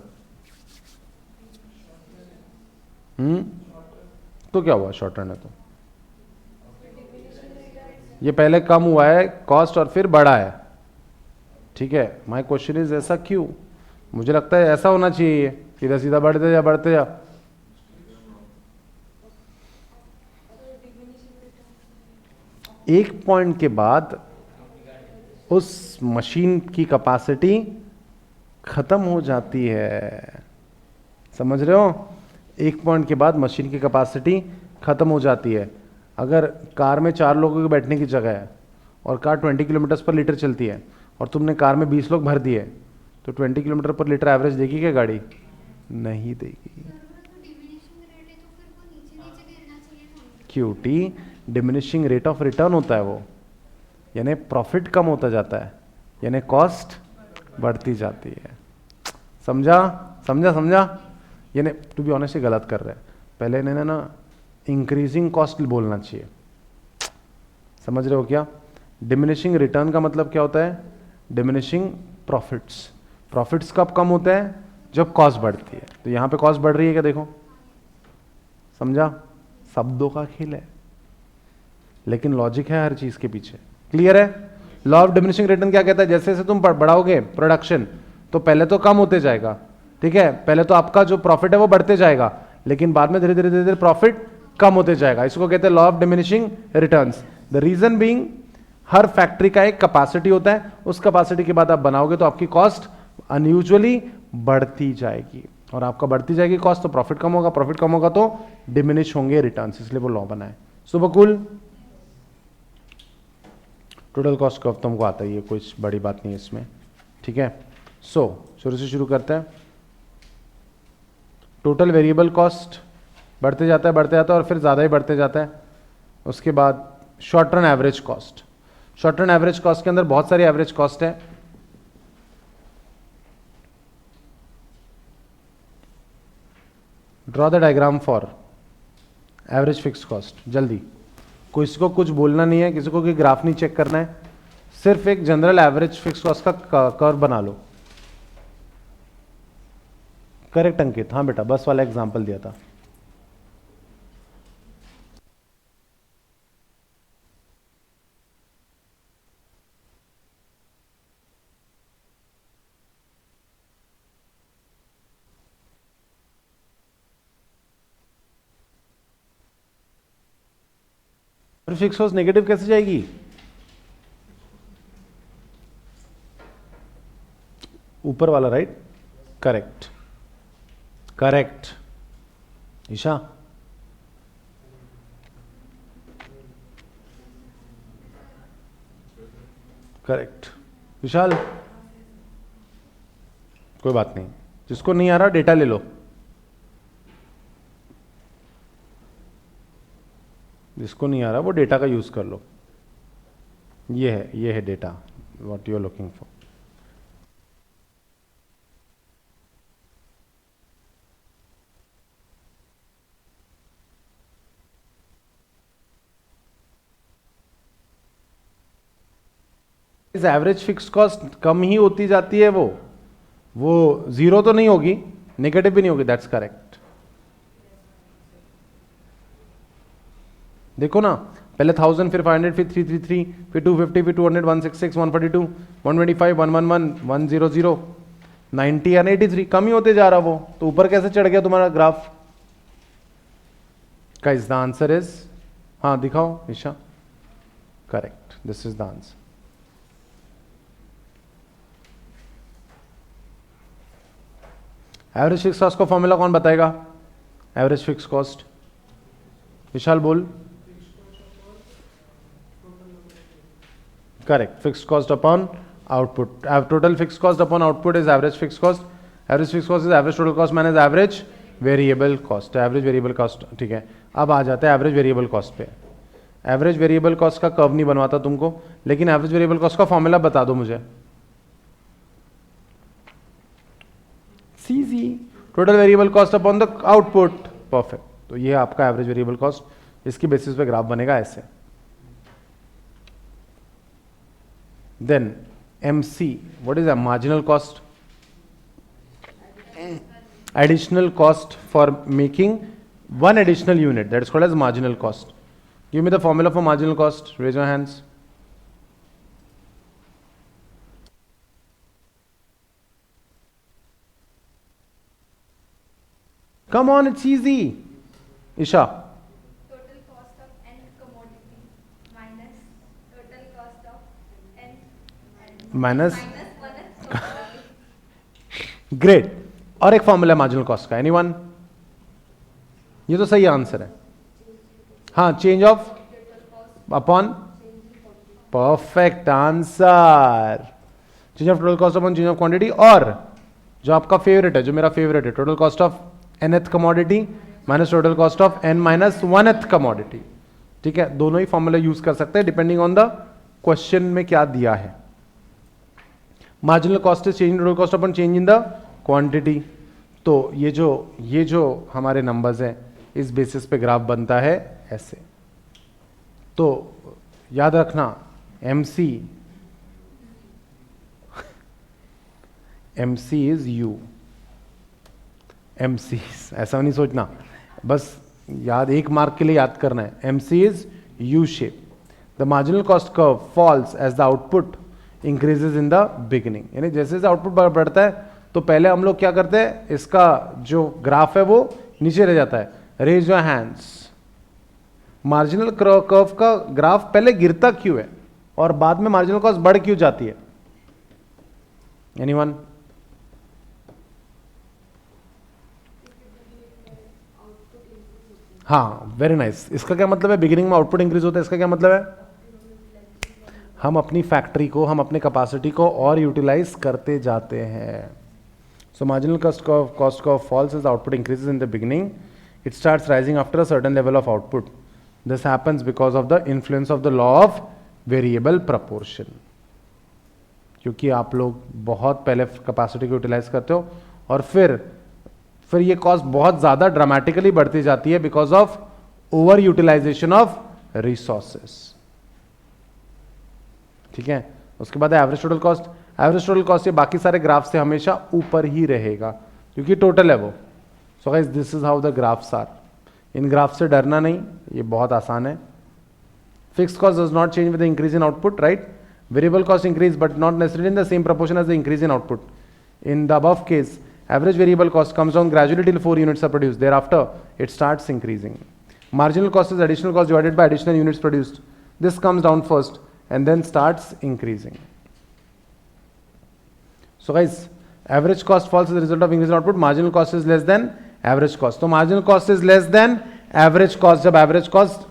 तो क्या हुआ शॉर्ट रन है तो? ये पहले कम हुआ है कॉस्ट और फिर बढ़ा है, ठीक है। माय क्वेश्चन इज ऐसा क्यों? मुझे लगता है ऐसा होना चाहिए, सीधा सीधा बढ़ते जा बढ़ते जा। एक पॉइंट के बाद उस मशीन की कैपेसिटी खत्म हो जाती है, समझ रहे हो? एक पॉइंट के बाद मशीन की कैपेसिटी खत्म हो जाती है। अगर कार में 4 लोगों के बैठने की जगह है और कार 20 किलोमीटर पर लीटर चलती है और तुमने कार में 20 लोग भर दिए, तो 20 किलोमीटर पर लीटर एवरेज देगी क्या गाड़ी? नहीं देगी। Cutie diminishing rate of return होता है वो, यानी प्रॉफिट कम होता जाता है, यानी कॉस्ट बढ़ती जाती है। समझा समझा समझा? यानी टू बी ऑनेस्ट गलत कर रहे हैं, पहले इन्हें ना इंक्रीजिंग कॉस्ट बोलना चाहिए। समझ रहे हो क्या? डिमिनिशिंग रिटर्न का मतलब क्या होता है? Diminishing profits. प्रॉफिट्स कब कम होते हैं? जब कॉस्ट बढ़ती है। तो यहां पे कॉस्ट बढ़ रही है क्या? देखो, समझा? शब्दों का खेल है, लेकिन लॉजिक है हर चीज के पीछे। क्लियर है? लॉ ऑफ डिमिनिशिंग रिटर्न क्या कहता है? जैसे जैसे तुम बढ़ाओगे प्रोडक्शन, तो पहले तो कम होते जाएगा, ठीक है, पहले तो आपका जो प्रॉफिट है वो बढ़ते जाएगा, लेकिन बाद में धीरे धीरे धीरे धीरे प्रॉफिट कम होते जाएगा। इसको कहते हैं law of diminishing returns. The reason being, हर फैक्ट्री का एक कैपेसिटी होता है, उस कैपेसिटी के बाद आप बनाओगे तो आपकी कॉस्ट अनयूजुअली बढ़ती जाएगी, और आपका बढ़ती जाएगी कॉस्ट तो प्रॉफिट कम होगा, प्रॉफिट कम होगा तो डिमिनिश होंगे रिटर्न्स, इसलिए वो लॉ बना है। Super cool. Total cost curve तुमको आता है, ये कोई बड़ी बात नहीं है इसमें, ठीक है। सो शुरू से शुरू करते हैं। टोटल वेरिएबल कॉस्ट बढ़ते जाता है और फिर ज़्यादा ही बढ़ते जाता है। उसके बाद short run average cost. Short run average cost के अंदर बहुत सारी एवरेज कॉस्ट है। Draw the diagram for average fix cost. जल्दी, किसी को कुछ बोलना नहीं है, किसी को कोई ग्राफ नहीं चेक करना है, सिर्फ एक जनरल एवरेज फिक्स कॉस्ट का कर्व बना लो। करेक्ट अंकित, हाँ बेटा, बस वाला एग्जांपल दिया था। फिक्स कॉस्ट नेगेटिव कैसे जाएगी? ऊपर वाला, right? Correct correct. Isha, correct. Vishal, कोई बात नहीं, जिसको नहीं आ रहा डेटा ले लो, जिसको नहीं आ रहा वो डेटा का यूज कर लो। ये है data what you are looking for. Average fix cost कम ही होती जाती है, वो जीरो तो नहीं होगी, नेगेटिव भी नहीं होगी, दैट्स करेक्ट। देखो ना, पहले 1000, फिर 500, फिर 333, फिर 250, फिर 200, 166, 142, 125, 111, 100, 90 और 83, कम ही होते जा रहा वो, तो ऊपर कैसे चढ़ गया तुम्हारा graph? Guys the answer is, हाँ दिखाओ Isha, correct, this is the answer. Average fix cost का फॉर्मूला कौन बताएगा? एवरेज फिक्स कॉस्ट, विशाल बोल. Correct, fix cost upon output. Total fix cost upon output is average fix cost. Average fix cost is average total cost minus average variable cost. Average variable cost, ठीक है. अब आ जाते हैं average variable cost पे. Average variable cost का curve नहीं बनवाता तुमको, लेकिन एवरेज वेरिएबल कॉस्ट का फॉर्मूला बता दो मुझे. सीजी, total variable cost upon the output. Perfect. तो ये आपका एवरेज वेरिएबल कॉस्ट, इसकी बेसिस पे ग्राफ बनेगा ऐसे. Then MC, what is a marginal cost? Additional cost for making one additional unit, that is called as marginal cost. Give me the formula for marginal cost. Raise your hands. Come on, it's easy. Isha. Total cost of n commodity minus total cost of n Minus. minus 1 great. और एक formula है marginal cost का. Anyone? ये तो सही answer है. हाँ, change of upon. Perfect answer. Change of total cost upon change of quantity. और जो आपका फेवरेट है, जो मेरा फेवरेट है, total cost of nth commodity minus total cost of n minus 1th commodity. ठीक है, दोनों ही फॉर्मूला यूज कर सकते हैं डिपेंडिंग ऑन द क्वेश्चन में क्या दिया है. Marginal cost is change in total cost upon change in the quantity. तो ये जो हमारे नंबर्स हैं, इस बेसिस पे ग्राफ बनता है ऐसे. तो याद रखना, MC इज U. MC ऐसा नहीं सोचना, बस याद, एक मार्क के लिए याद करना है. MC is U shape. The marginal cost curve falls as the output increases in the beginning. यानी जैसे जैसे आउटपुट बढ़ता है तो पहले हम लोग क्या करते हैं, इसका जो ग्राफ है वो नीचे रह जाता है. Raise your hands. Marginal curve का ग्राफ पहले गिरता क्यों है और बाद में मार्जिनल कॉस्ट बढ़ क्यों जाती है? एनीवन? हाँ, वेरी नाइस. इसका क्या मतलब है? बिगिनिंग में आउटपुट इंक्रीज होता है. इसका क्या मतलब है? हम अपनी फैक्ट्री को, हम अपने कैपेसिटी को और यूटिलाइज करते जाते हैं. So marginal cost curve falls as output increases in the beginning. It starts rising after a certain level of output. This happens because of the influence of the law of variable proportion. क्योंकि आप लोग बहुत पहले capacity को utilise करते हो और फिर ये कॉस्ट बहुत ज्यादा ड्रामेटिकली बढ़ती जाती है because of over utilization of resources. ठीक है, उसके बाद average total cost. Average total cost ये बाकी सारे ग्राफ से हमेशा ऊपर ही रहेगा क्योंकि टोटल है वो. So guys, this is how the graphs are. इन ग्राफ से डरना नहीं, ये बहुत आसान है. Fixed cost does not change with the increase in output, right? Variable cost increase but not necessarily in the same proportion as the increase in output. In the above case, average variable cost comes down gradually till 4 units are produced. Thereafter, it starts increasing. Marginal cost is additional cost divided by additional units produced. This comes down first and then starts increasing. So guys, average cost falls as a result of increase in output. Marginal cost is less than average cost. So marginal cost is less than average cost. जब average cost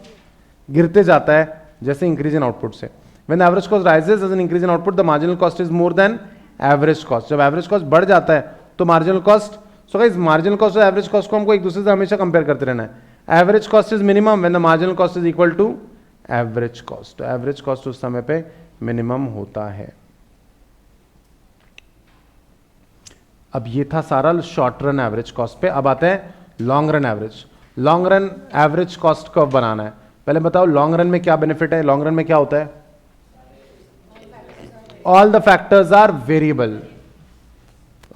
गिरते जाता है जैसे increase in output से. When the average cost rises as an increase in output, the marginal cost is more than average cost. जब average cost बढ़ जाता है तो marginal cost. So guys, marginal cost और average cost को हमको एक दूसरे से हमेशा compare करते रहना है. Average cost is minimum when the marginal cost is equal to average cost. तो average cost उस समय पे minimum होता है. अब ये था सारा शॉर्ट रन एवरेज कॉस्ट पे. अब आते हैं long run average. Long run average cost कब बनाना है? पहले बताओ लॉन्ग रन में क्या बेनिफिट है. लॉन्ग रन में क्या होता है? All the factors are variable.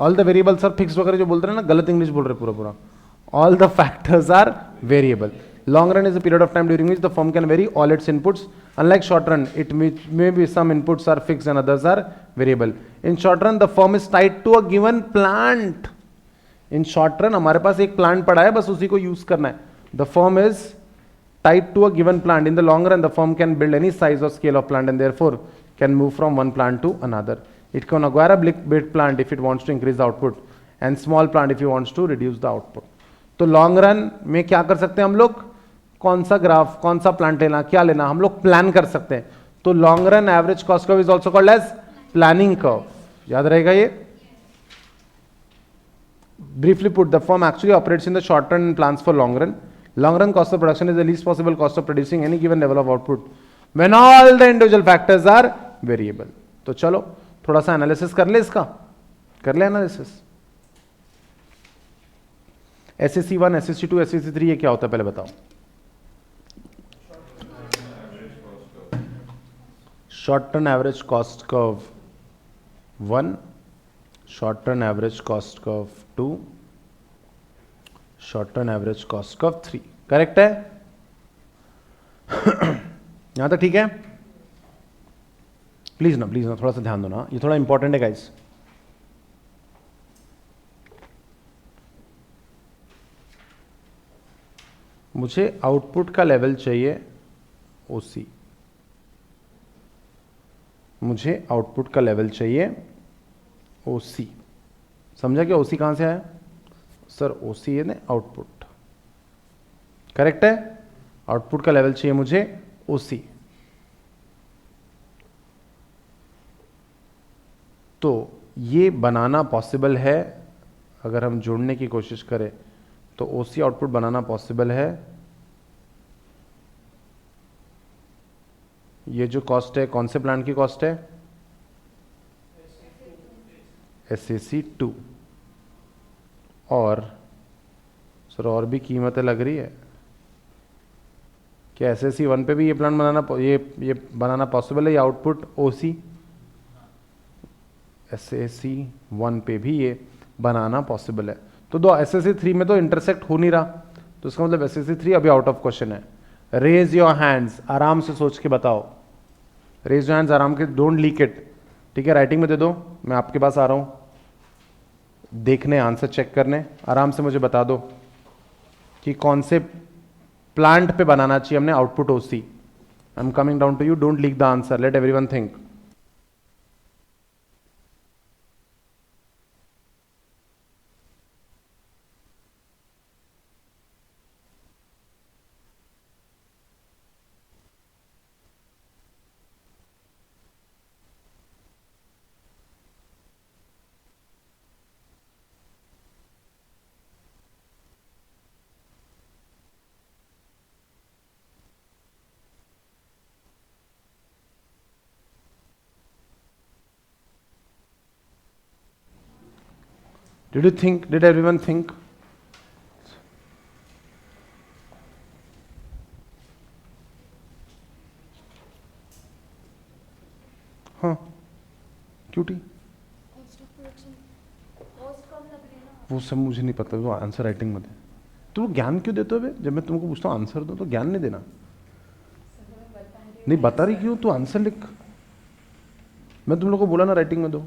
All the variables are fix वगैरह जो बोलते हैं ना, गलत इंग्लिश बोल रहे पूरा. All the factors are variable. Long run is a period of time during which the firm can vary all its inputs. Unlike short run, it may be some inputs are fixed and others are variable. In short run, the firm is tied to a given plant. In short run, हमारे पास एक plant पड़ा है, बस उसी को use करना है. The firm is tied to a given plant. In the long run, the firm can build any size or scale of plant and therefore can move from one plant to another. It can acquire a big plant if it wants to increase the output and small plant if it wants to reduce the output. तो long run में क्या कर सकते हैं हम लोग, कौन सा ग्राफ, कौन सा प्लांट लेना, क्या लेना, हम लोग प्लान कर सकते हैं. तो long run average cost curve is also called as planning curve. याद रहेगा ये. Briefly put, the firm actually operates in the short run and plans for long run. Long run cost of production is the least possible cost of producing any given level of output when all the individual factors are variable. तो चलो थोड़ा सा analysis कर ले, इसका कर ले analysis. SSC1, SSC2, SSC3 ये क्या होता है पहले बताओ. Short turn average cost curve 1, short term average cost curve 2, short term average cost curve 3. Correct है. यहां तक ठीक है. प्लीज ना थोड़ा सा ध्यान दो ना, ये थोड़ा इंपॉर्टेंट है गाइस. मुझे आउटपुट का लेवल चाहिए ओसी. मुझे आउटपुट का लेवल चाहिए ओसी. समझा क्या ओसी कहां से आया सर? ओसी है ना आउटपुट. करेक्ट है. आउटपुट का लेवल चाहिए मुझे ओसी. तो ये बनाना पॉसिबल है. अगर हम जोड़ने की कोशिश करें तो ओसी आउटपुट बनाना पॉसिबल है. ये जो कॉस्ट है कौन से प्लांट की कॉस्ट है? SAC2. और सर और भी कीमतें लग रही है क्या SAC1 पे भी ये प्लान बनाना, ये बनाना पॉसिबल है? ये आउटपुट OC SAC1 पे भी ये बनाना पॉसिबल है. तो दो SAC3 में तो इंटरसेक्ट हो नहीं रहा, तो इसका मतलब SAC3 अभी आउट ऑफ क्वेश्चन है. रेज योर हैंड्स, आराम से सोच के बताओ. रेज योर हैंड्स आराम के, डोंट लीक इट. ठीक है, राइटिंग में दे दो, मैं आपके पास आ रहा हूं देखने, आंसर चेक करने. आराम से मुझे बता दो कि कौन से प्लांट पे बनाना चाहिए हमने output OC. I am coming down to you, don't leak the answer, let everyone think. Did you think? Did everyone think? हाँ क्यूटी, वो सब मुझे नहीं पता, वो आंसर राइटिंग में दे. तो वो ज्ञान क्यों देते हो बे? जब मैं तुमको पूछता हूँ आंसर दो तो ज्ञान नहीं देना. नहीं बता रही क्यों? तू आंसर लिख. मैं तुम लोग को बोला ना राइटिंग में दो.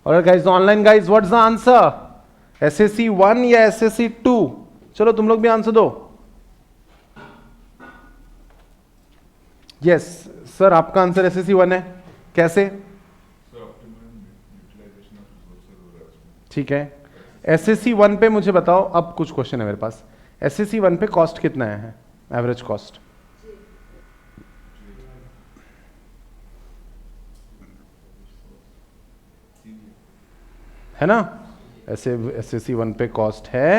Alright guys, so online guys, what's the answer? SAC1 या SAC2? चलो तुम लोग भी आंसर दो. यस सर, आपका आंसर SAC1 है. कैसे? ठीक है. SAC1 पे मुझे बताओ, अब कुछ क्वेश्चन है मेरे पास. SAC1 पे कॉस्ट कितना है, एवरेज कॉस्ट? है ना? SAC1 पे कॉस्ट है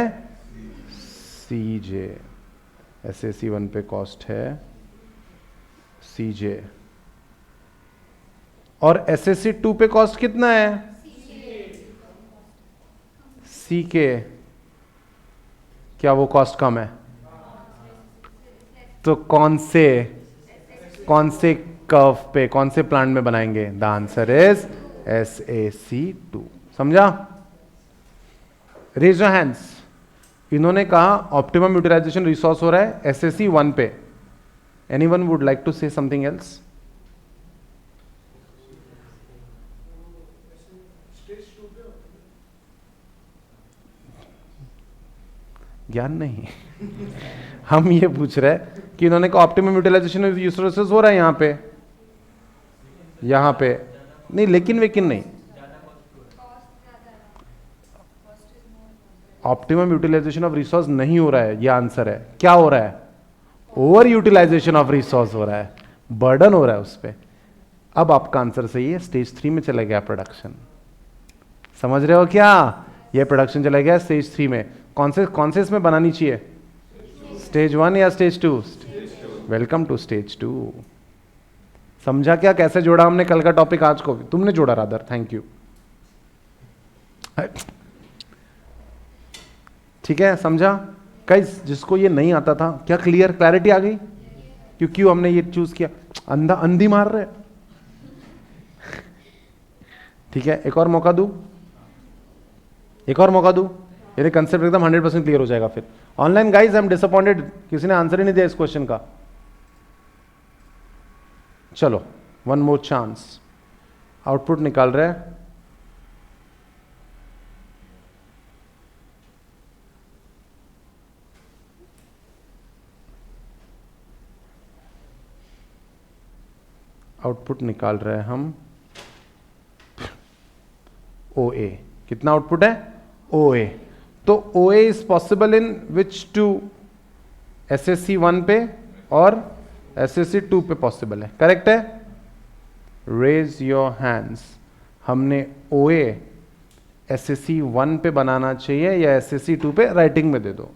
CJ. SAC 1 पे कॉस्ट है CJ, और SAC 2 पे कॉस्ट कितना है CK। क्या वो कॉस्ट कम है? तो कौन से कर्व पे, कौन से प्लांट में बनाएंगे? The answer is SAC 2। समझा? Raise your hands. इन्होंने कहा ऑप्टिमम यूटिलाइजेशन रिसोर्स हो रहा है SAC 1 पे। Anyone would like to say something else? ज्ञान नहीं हम ये पूछ रहे हैं कि इन्होंने कहा ऑप्टिमम यूटिलाइजेशन ऑफ रिसोर्सेज हो रहा है यहां पे नहीं, लेकिन नहीं, ऑप्टिमम यूटिलाइजेशन ऑफ रिसोर्स नहीं हो रहा है, ये आंसर है। क्या हो रहा है? ओवर यूटिलाइजेशन ऑफ रिसोर्स हो रहा है, बर्डन हो रहा है उस पर। अब आपका आंसर सही है, स्टेज 3 में चला गया प्रोडक्शन। समझ रहे हो क्या? ये प्रोडक्शन चला गया स्टेज 3 में। कौन से इसमें बनानी चाहिए? स्टेज 1 या स्टेज 2? Welcome two stage 2। समझा क्या कैसे जोड़ा हमने कल का टॉपिक आज को? तुमने जोड़ा रादर, थैंक यू। ठीक है, समझा? गाइस जिसको ये नहीं आता था, क्या क्लैरिटी आ गई? क्यों हमने ये चूज किया? अंधी मार रहे। ठीक है, एक और मौका दूं? ये कंसेप्ट एकदम 100% क्लियर हो जाएगा फिर। Online guys I am disappointed, किसी ने आंसर ही नहीं दिया इस क्वेश्चन का। चलो, वन मोर चांस। आउटपुट निकाल रहे हैं। हम OA। कितना आउटपुट है? OA। तो OA is possible in which two? SAC 1 पे और SAC 2 पे पॉसिबल है, करेक्ट है? Raise your hands. हमने OA SAC 1 पे बनाना चाहिए या SAC 2 पे? राइटिंग में दे दो।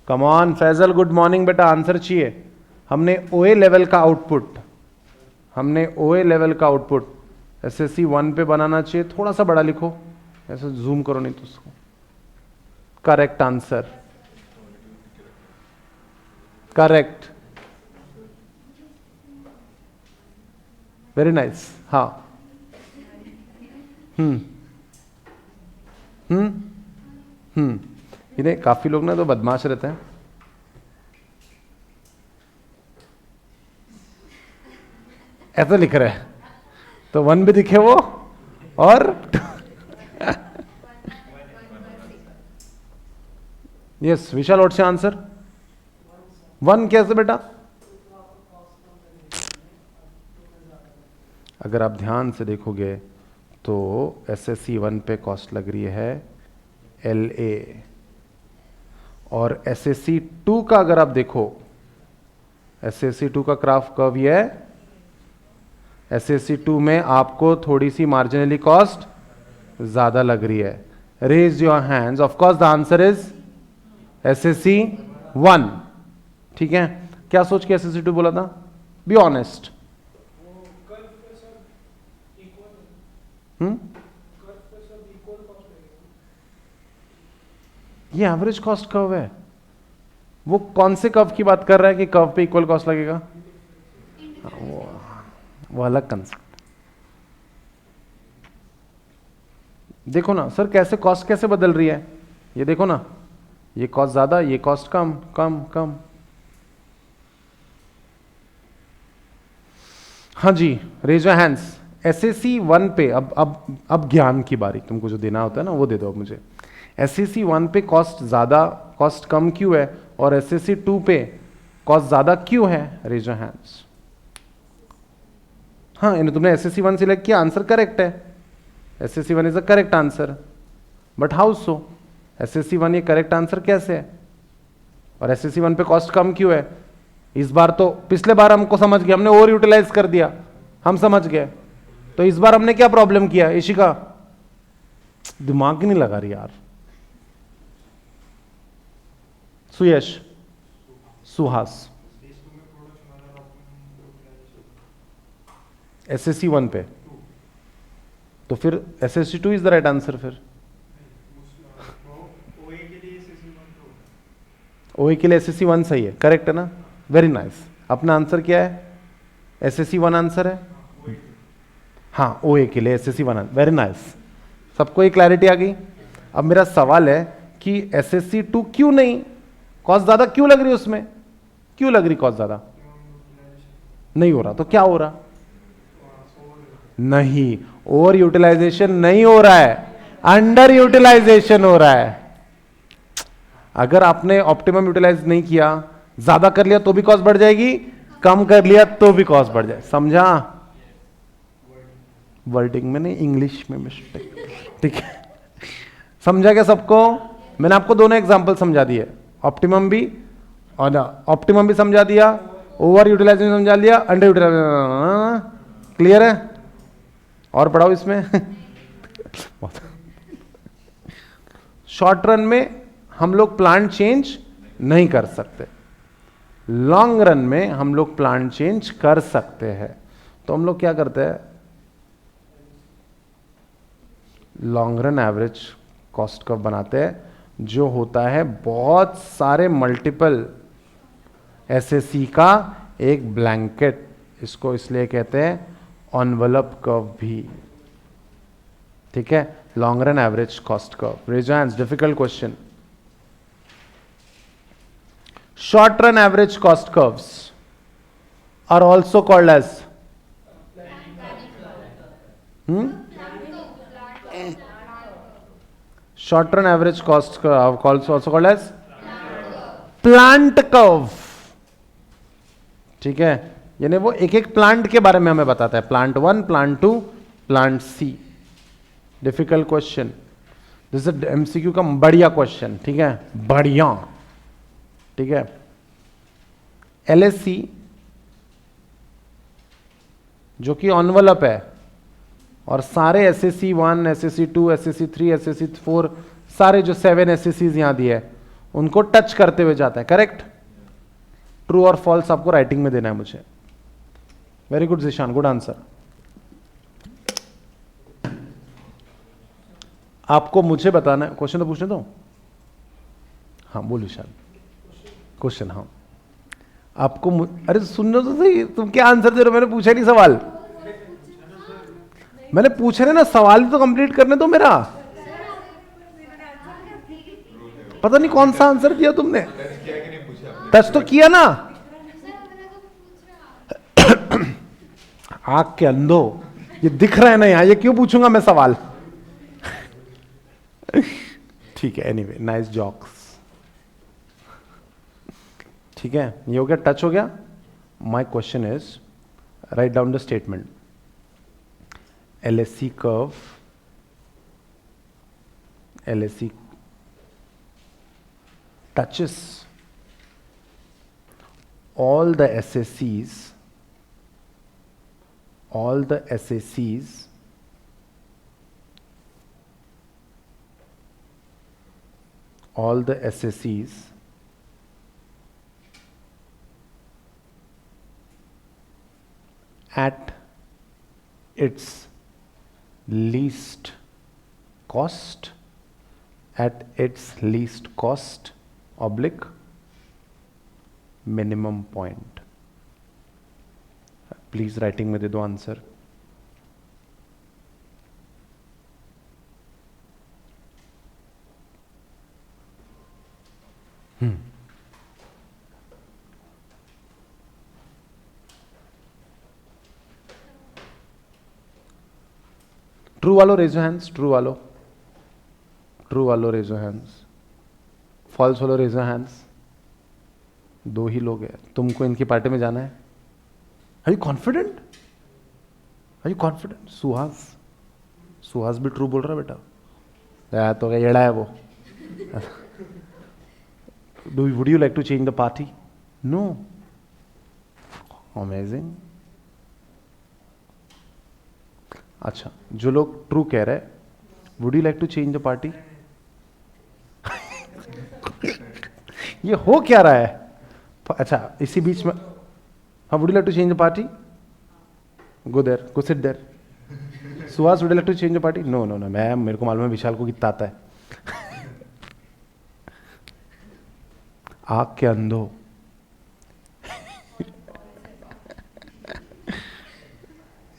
Come on Faizal, good morning बेटा, आंसर चाहिए। हमने OA लेवल का आउटपुट SAC 1 पे बनाना चाहिए। थोड़ा सा बड़ा लिखो, ऐसे जूम करो नहीं तो उसको। Correct answer, correct, very nice. हाँ, इन्हें काफी लोग ना तो बदमाश रहते हैं। ऐसा लिख रहे हैं तो 1 भी दिखे वो, और यस विशाल, और से आंसर 1 कैसे बेटा? अगर आप ध्यान से देखोगे तो SAC 1 पे कॉस्ट लग रही है LA, और SAC 2 का अगर आप देखो, SAC 2 का ग्राफ कर्व ये है। SAC 2 में आपको थोड़ी सी मार्जिनली कॉस्ट ज्यादा लग रही है। Raise your hands. Of course the answer is SAC 1। ठीक है, क्या सोच के SAC 2 बोला था? Be honest. ये एवरेज कॉस्ट कर्व है। वो कौन से कर्व की बात कर रहा है कि कर्व पे इक्वल कॉस्ट लगेगा? वो अलग कंसेप्ट। देखो ना सर, कैसे कॉस्ट कैसे बदल रही है, ये देखो ना, ये कॉस्ट ज्यादा, ये कॉस्ट कम कम कम। हाँ जी, रेज योर हैंड्स। SAC 1 पे अब ज्ञान की बारी, तुमको जो देना होता है ना वो दे दो अब मुझे। SAC 1 पे कॉस्ट ज्यादा, कॉस्ट कम क्यों है, और SAC 2 पे कॉस्ट ज्यादा क्यों है? Raise your hands. हाँ, इन्हें तुमने SAC 1 सिलेक्ट किया, आंसर करेक्ट है। SAC 1 is a correct answer, but how so? SAC 1 ये करेक्ट आंसर कैसे है, और SAC 1 पे कॉस्ट कम क्यों है? इस बार तो, पिछले बार हमको समझ गया, हमने ओवर यूटिलाइज कर दिया, हम समझ गए। तो इस बार हमने क्या प्रॉब्लम किया? इशिका, दिमाग ही नहीं लगा रही यार। सुयश, सुहास SSC 1 पे, तो फिर SSC 2 is the right answer. फिर OA के लिए SSC 1 सही है, करेक्ट है ना? Very nice. अपना आंसर क्या है? SSC 1 आंसर है। हाँ, OA के लिए SSC 1, वेरी नाइस। सबको ये क्लैरिटी आ गई? अब मेरा सवाल है कि SSC 2 क्यों नहीं? कॉस्ट ज्यादा क्यों लग रही है उसमें? क्यों लग रही कॉस्ट ज्यादा? नहीं हो रहा, तो क्या हो रहा? नहीं, ओवर यूटिलाइजेशन नहीं हो रहा है, अंडर यूटिलाइजेशन हो रहा है। अगर आपने ऑप्टिमम यूटिलाइज नहीं किया, ज्यादा कर लिया तो भी कॉस्ट बढ़ जाएगी, कम कर लिया तो भी कॉस्ट बढ़ जाए। समझा? वर्डिंग में नहीं, इंग्लिश में मिस्टेक। ठीक है, समझा क्या सबको? मैंने आपको दोनों एग्जांपल समझा दिए, ऑप्टिमम भी और ऑप्टिमम भी समझा दिया, ओवर यूटिलाइजेशन समझा दिया, अंडर यूटिलाइजेशन। क्लियर है? और बढ़ाओ इसमें। शॉर्ट रन में हम लोग प्लांट चेंज नहीं कर सकते, लॉन्ग रन में हम लोग प्लांट चेंज कर सकते हैं। तो हम लोग क्या करते हैं? Long run average cost curve बनाते हैं, जो होता है बहुत सारे मल्टीपल SSC का एक ब्लैंकेट। इसको इसलिए कहते हैं एनवेलप कर्व भी। ठीक है, long run average cost curve. Raise your hands, difficult question. Short run average cost curves are also called as short run average cost curve, also called as plant curve। ठीक है, यानी वो एक एक plant के बारे में हमें बताता है, plant 1, plant 2, plant C। Difficult question, this is MCQ का बढ़िया क्वेश्चन। ठीक है, बढ़िया। ठीक है, LSC जो कि एनवेलप है, और सारे SSC 1, SSC 2, SSC 3, SSC 4, सारे जो 7 SSCs यहां दिए हैं उनको टच करते हुए जाता है। करेक्ट? ट्रू और फॉल्स आपको राइटिंग में देना है मुझे। Very good Zishan, good answer. आपको मुझे बताना है, क्वेश्चन तो पूछने दो। हाँ बोल विशाल, क्वेश्चन। हाँ आपको अरे सुन लो तो सही, तुम क्या आंसर दे रहे हो? मैंने पूछा नहीं सवाल, मैंने पूछा नहीं ना, सवाल तो कंप्लीट करने दो मेरा। पता नहीं कौन सा आंसर दिया तुमने, टच तो किया ना। आग के अंधो, ये दिख रहा है ना यहां, ये क्यों पूछूंगा मैं सवाल? ठीक है, एनीवे, नाइस जॉक्स। ठीक है, ये हो गया, टच हो गया। My question is, write down the statement. LSC curve, LSC touches all the SSCs, all the SSCs all the SSCs at its least cost, at its least cost oblique minimum point। Please writing में दे दो answer. True वालो raise your hands, true वालो, true वालो raise your hands, false वालो raise your hands. दो ही लोग हैं, तुमको इनकी पार्टी में जाना है। Are you confident? Are you confident? Suhas, Suhas भी ट्रू बोल रहा है बेटा, तो क्या येड़ा है वो। Would you like to change the party? No. Amazing. अच्छा, जो लोग ट्रू कह रहे हैं, would you like to change the party? ये हो क्या रहा है? अच्छा इसी बीच में, हाँ, would you like to change the party? Go there, go sit there. Suhas, would you like to change the party? No no no, मैं, मेरे को मालूम है विशाल को कितना आता है। आग के अंधो।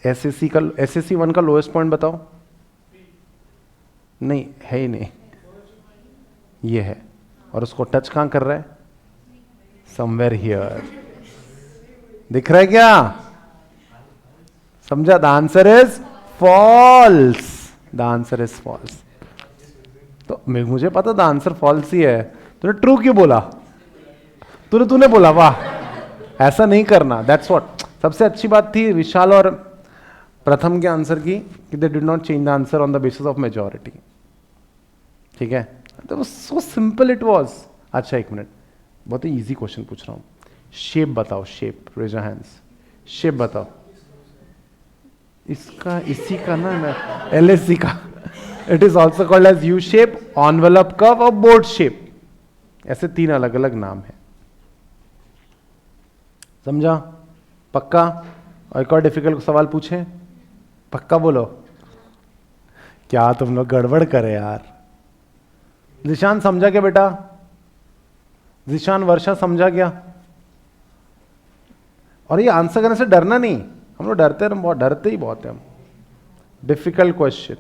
एसएससी का, एसएससी 1 का लोएस्ट पॉइंट बताओ। नहीं है ही नहीं, ये है, और उसको टच कहां कर रहा है? Somewhere here. दिख रहा है क्या? समझा? The answer is false. The answer is false. तो मुझे पता द आंसर फॉल्स ही है, तूने ट्रू क्यों बोला? तूने बोला वाह। ऐसा नहीं करना, दैट्स व्हाट। सबसे अच्छी बात थी विशाल और प्रथम के आंसर की कि they did not change the answer on the basis of majority. ठीक है, तो सो सिंपल इट वाज। अच्छा एक मिनट, बहुत ही इजी क्वेश्चन पूछ रहा हूं। शेप बताओ, shape, raise your hands. Shape बताओ इसका, इसी का ना, एलएससी का। It is also called as U shape, envelope curve और बोर्ड शेप। ऐसे 3 अलग अलग नाम है। समझा? पक्का? और एक और डिफिकल्ट सवाल पूछे? पक्का बोलो। क्या तुम लोग गड़बड़ करे यार। जिशान समझा क्या बेटा? जिशान, वर्षा समझा क्या? और ये आंसर करने से डरना नहीं, हम लोग डरते हैं, बहुत डरते ही बहुत है हम। Difficult question.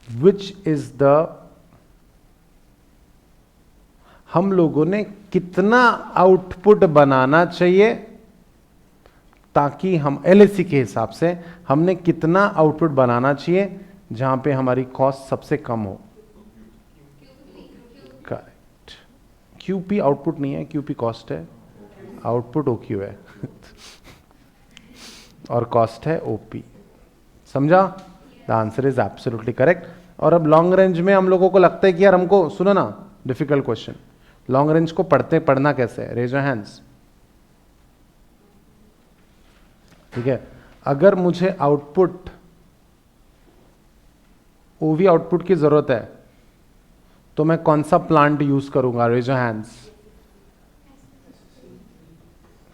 Which is the, हम लोगों ने कितना आउटपुट बनाना चाहिए ताकि हम, एलएससी के हिसाब से हमने कितना आउटपुट बनाना चाहिए जहां पे हमारी कॉस्ट सबसे कम हो? करेक्ट। क्यूपी आउटपुट नहीं है, क्यूपी कॉस्ट है, आउटपुट ओक्यू है और कॉस्ट है ओपी। समझा? The answer is absolutely correct. और अब लॉन्ग रेंज में हम लोगों को लगता है कि यार हमको, सुनो ना, डिफिकल्ट क्वेश्चन, लॉन्ग रेंज को पढ़ना कैसे है? Raise your hands. ठीक है, अगर मुझे आउटपुट, ओवी आउटपुट की जरूरत है तो मैं कौन सा प्लांट यूज करूंगा? Raise your hands.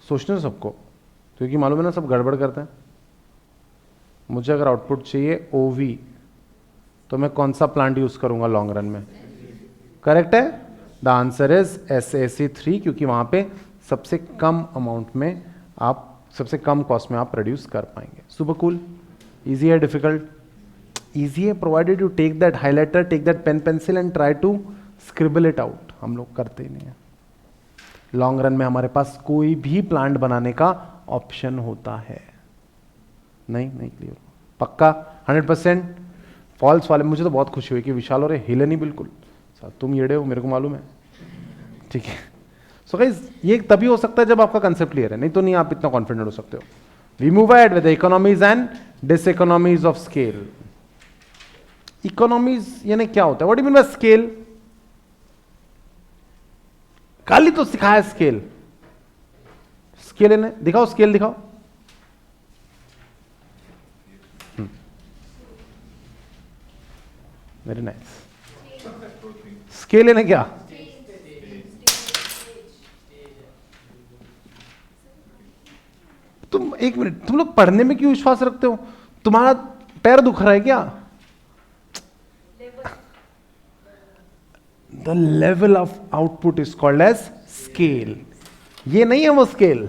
सोचने दो सबको, क्योंकि मालूम है ना सब गड़बड़ करते हैं। मुझे अगर आउटपुट चाहिए ओवी तो मैं कौन सा प्लांट यूज करूंगा लॉन्ग रन में? करेक्ट है, द आंसर इज SaC3, क्योंकि वहां पे सबसे कम अमाउंट में आप, सबसे कम कॉस्ट में आप प्रोड्यूस कर पाएंगे। Super cool. इजी है डिफिकल्ट? इजी है, provided you take that highlighter, take that pen pencil and try to scribble it out. हम लोग करते ही नहीं है। लॉन्ग रन में हमारे पास कोई भी प्लांट बनाने का ऑप्शन होता है नहीं क्लियर? पक्का 100%? फॉल्स वाले, मुझे तो बहुत खुशी हुई कि विशाल और हिले नहीं बिल्कुल। तुम येड़े हो, मेरे को मालूम है। ठीक है, सो गाइस ये तभी हो सकता है जब आपका कंसेप्ट क्लियर है, नहीं तो नहीं आप इतना कॉन्फिडेंट हो सकते हो। We move ahead with economies and diseconomies of scale. Economies यानी क्या होता है? What do you mean by scale? कल ही तो सिखाया स्केल। स्केल ने दिखाओ, स्केल दिखाओ। Very nice. स्केल ने क्या? तुम एक मिनट, तुम लोग पढ़ने में क्यों विश्वास रखते हो? तुम्हारा पैर दुख रहा है क्या? The level of output is called as scale. ये नहीं है वो स्केल,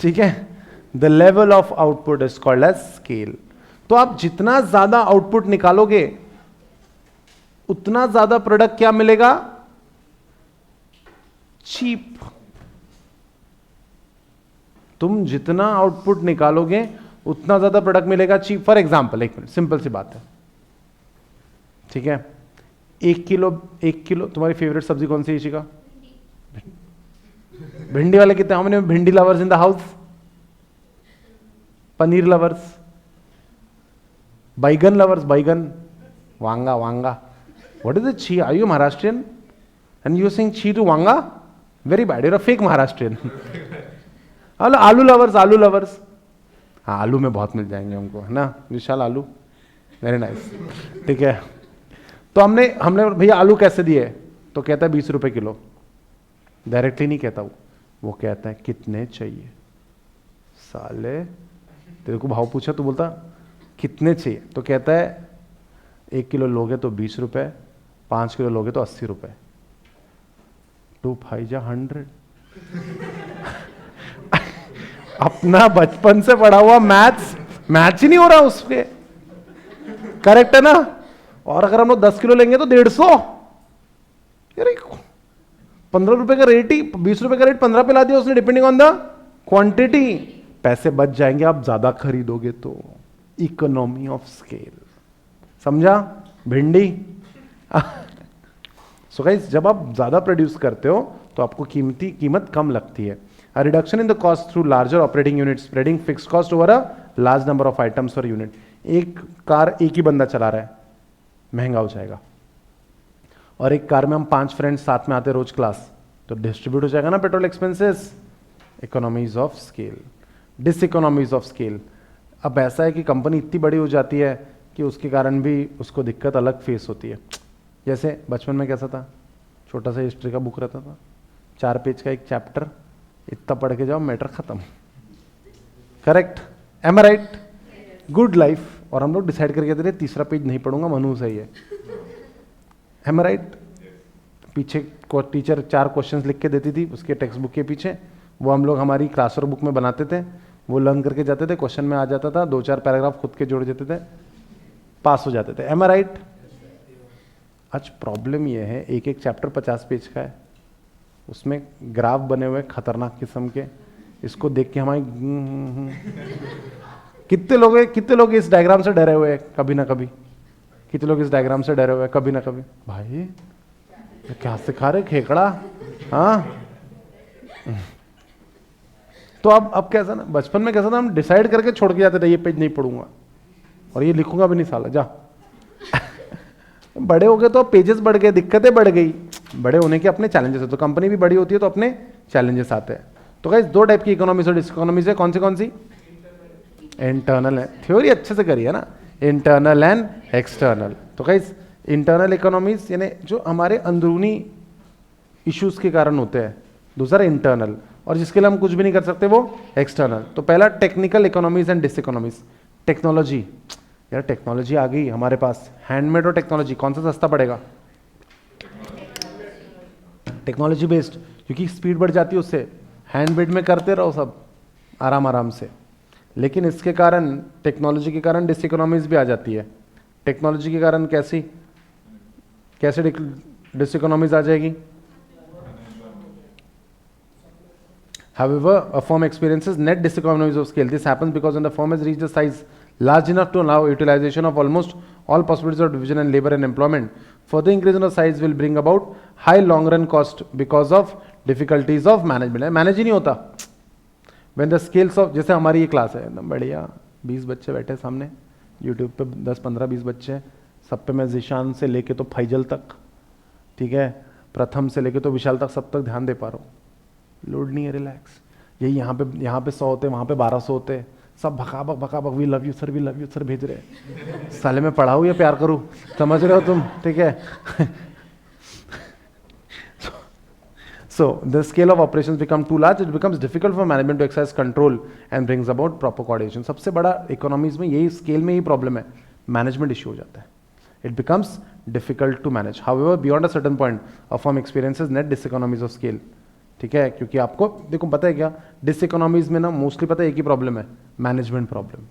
ठीक है? The level of output is called as scale. तो आप जितना ज्यादा आउटपुट निकालोगे उतना ज्यादा प्रोडक्ट क्या मिलेगा? चीप। तुम जितना आउटपुट निकालोगे उतना ज्यादा प्रोडक्ट मिलेगा चीप। फॉर एग्जाम्पल, एक मिनट, सिंपल सी बात है, ठीक है? 1 किलो तुम्हारी फेवरेट सब्जी कौन सी है इशिका? भिंडी वाले कितने? How many bhindi lovers in the house? Paneer lovers, baingan lovers, बैगन, वांगा, व्हाट इज इट? छी? Are you Maharashtrian and you saying छी to vanga? Very bad, you're a fake Maharashtrian. Aloo lovers, हाँ आलू में बहुत मिल जाएंगे हमको, है ना विशाल? आलू वेरी नाइस, ठीक है। तो हमने भैया आलू कैसे दिए, तो कहता है 20 रुपए किलो। डायरेक्टली नहीं कहता वो कहता है कितने चाहिए। साले तेरे को भाव पूछा तो बोलता कितने चाहिए, तो कहता है 1 किलो लोगे तो 20 रुपए, 5 किलो लोगे तो 80 रुपए। 2 5 जा 100। अपना बचपन से पढ़ा हुआ मैथ्स ही नहीं हो रहा उसके, करेक्ट है ना। और अगर हम लोग 10 किलो लेंगे तो 150। यार 15 रुपए का रेट ही 20 रुपए का रेट 15 पे ला दिया उसने, डिपेंडिंग ऑन द क्वांटिटी। पैसे बच जाएंगे आप ज्यादा खरीदोगे तो। इकोनॉमी ऑफ स्केल, समझा भिंडी। सो गाइस, जब आप ज्यादा प्रोड्यूस करते हो तो आपको कीमत कम लगती है। A reduction in the cost through larger operating unit, spreading fix cost over a large number of items per unit. एक कार एक ही बंदा चला रहा है, महंगा हो जाएगा। और एक कार में हम 5 फ्रेंड्स साथ में आते रोज क्लास, तो डिस्ट्रीब्यूट हो जाएगा ना petrol expenses. Economies of scale, diseconomies of scale. अब ऐसा है कि कंपनी इतनी बड़ी हो जाती है कि उसके कारण भी उसको दिक्कत अलग फेस होती है। जैसे बचपन में कैसा था, छोटा सा हिस्ट्री का बुक रहता था, 4 पेज का एक चैप्टर, इतना पढ़ के जाओ मैटर खत्म। Correct, M I right? Good life. और हम लोग डिसाइड करके दे रहे तीसरा पेज नहीं पढ़ूंगा, मनु सही है। Am I right? पीछे को टीचर 4 क्वेश्चंस लिख के देती थी उसके टेक्स्ट बुक के पीछे, वो हम लोग हमारी क्लासवर्क बुक में बनाते थे, वो लर्न करके जाते थे, क्वेश्चन में आ जाता था, 2-4 पैराग्राफ खुद के जोड़ देते थे, पास हो जाते थे। M I right? आज प्रॉब्लम ये है, एक चैप्टर 50 पेज का है, उसमें ग्राफ बने हुए खतरनाक किस्म के, इसको देख के हमारी कितने लोग इस डायग्राम से डरे हुए हैं कभी ना कभी, कितने लोग इस डायग्राम से डरे हुए हैं कभी ना कभी। भाई ये क्या सिखा रहे खेकड़ा, हाँ। तो अब कैसा ना, बचपन में कैसा था, हम डिसाइड करके छोड़ के जाते थे ये पेज नहीं पढ़ूंगा और ये लिखूंगा भी नहीं साला, जा। बड़े हो गए तो पेजेस बढ़ गए, दिक्कतें बढ़ गई। बड़े होने के अपने चैलेंजेस है, तो कंपनी भी बड़ी होती है तो अपने चैलेंजेस आते हैं। तो गाइस 2 टाइप की इकोनॉमीज और डिसइकोनॉमीज है, कौन सी? इंटरनल है, थ्योरी अच्छे से करिए ना, इंटरनल एंड एक्सटर्नल। तो गाइस इंटरनल इकोनॉमीज यानी जो हमारे अंदरूनी इश्यूज के कारण होते हैं, दूसरा इंटरनल, और जिसके लिए हम कुछ भी नहीं कर सकते वो एक्सटर्नल। तो पहला टेक्निकल इकोनॉमीज एंड डिसइकोनॉमीज। टेक्नोलॉजी, यार टेक्नोलॉजी आ गई हमारे पास, हैंडमेड और टेक्नोलॉजी कौन सा सस्ता पड़ेगा? टेक्नोलॉजी बेस्ड, क्योंकि स्पीड बढ़ जाती है उससे। हैंडमेड में करते रहो सब आराम से, लेकिन इसके कारण, टेक्नोलॉजी के कारण डिसइकोनॉमीज भी आ जाती है। टेक्नोलॉजी के कारण कैसे डिसइकोनॉमीज आ जाएगी? However, a firm experiences net diseconomies of scale. This happens because when the firm has reached a size large enough to allow utilization of almost all possibilities of division and labor and employment, further increase in the size will bring about high long run cost because of difficulties of management. Manage ही नहीं होता। When the scales of, जैसे हमारी ये class है एकदम बढ़िया, 20 बच्चे बैठे सामने, यूट्यूब पे 10 15 20 बच्चे, सब पे मैं जिशान से लेके तो फैजल तक, ठीक है, प्रथम से लेके तो विशाल तक, सब तक ध्यान दे पा रहा हूँ। लोड नहीं है, रिलैक्स। यही यहाँ पे 100 होते, वहाँ पे 1200 होते, सब भकाबक वी लव यू सर भेज रहे। साले में पढ़ाऊँ या प्यार करूँ, समझ रहे हो तुम, ठीक है। So the scale of operations become too large, it becomes difficult for management to exercise control and brings about proper coordination. सबसे बड़ा इकोनॉमीज में यही, स्केल में ही प्रॉब्लम है, मैनेजमेंट इश्यू हो जाता है। It becomes difficult to manage. However, beyond a certain point, a firm experiences net diseconomies of scale. ठीक है, क्योंकि आपको देखो पता है क्या, डिसइकोनॉमीज में ना मोस्टली पता है एक ही प्रॉब्लम है, मैनेजमेंट प्रॉब्लम।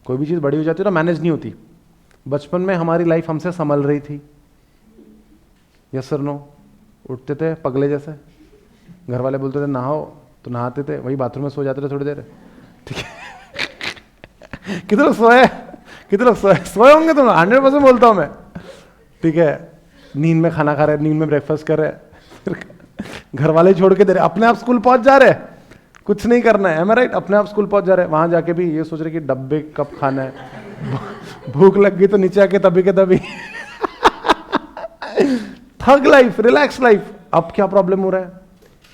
कोई भी चीज़ बड़ी हो जाती है ना, मैनेज नहीं होती। बचपन में हमारी लाइफ हमसे संभल रही थी, यस सर नो? उठते थे पगले जैसे, घर वाले बोलते थे नहाओ तो नहाते थे, वही बाथरूम में सो जाते थे थोड़ी देर, ठीक है। कितने लोग सोए होंगे तुम, 100% बोलता हूँ मैं, ठीक है। नींद में खाना खा रहे, नींद में ब्रेकफास्ट कर रहे, घर वाले छोड़ के दे रहे, अपने आप स्कूल पहुंच जा रहे, कुछ नहीं करना है, राइट? अपने आप स्कूल पहुंच जा रहे, वहां जाके भी ये सोच रहे कि डब्बे कब खाना है, भूख लग गई तो नीचे आके तभी के तभी। थग लाइफ, रिलैक्स लाइफ। अब क्या प्रॉब्लम हो रहा है,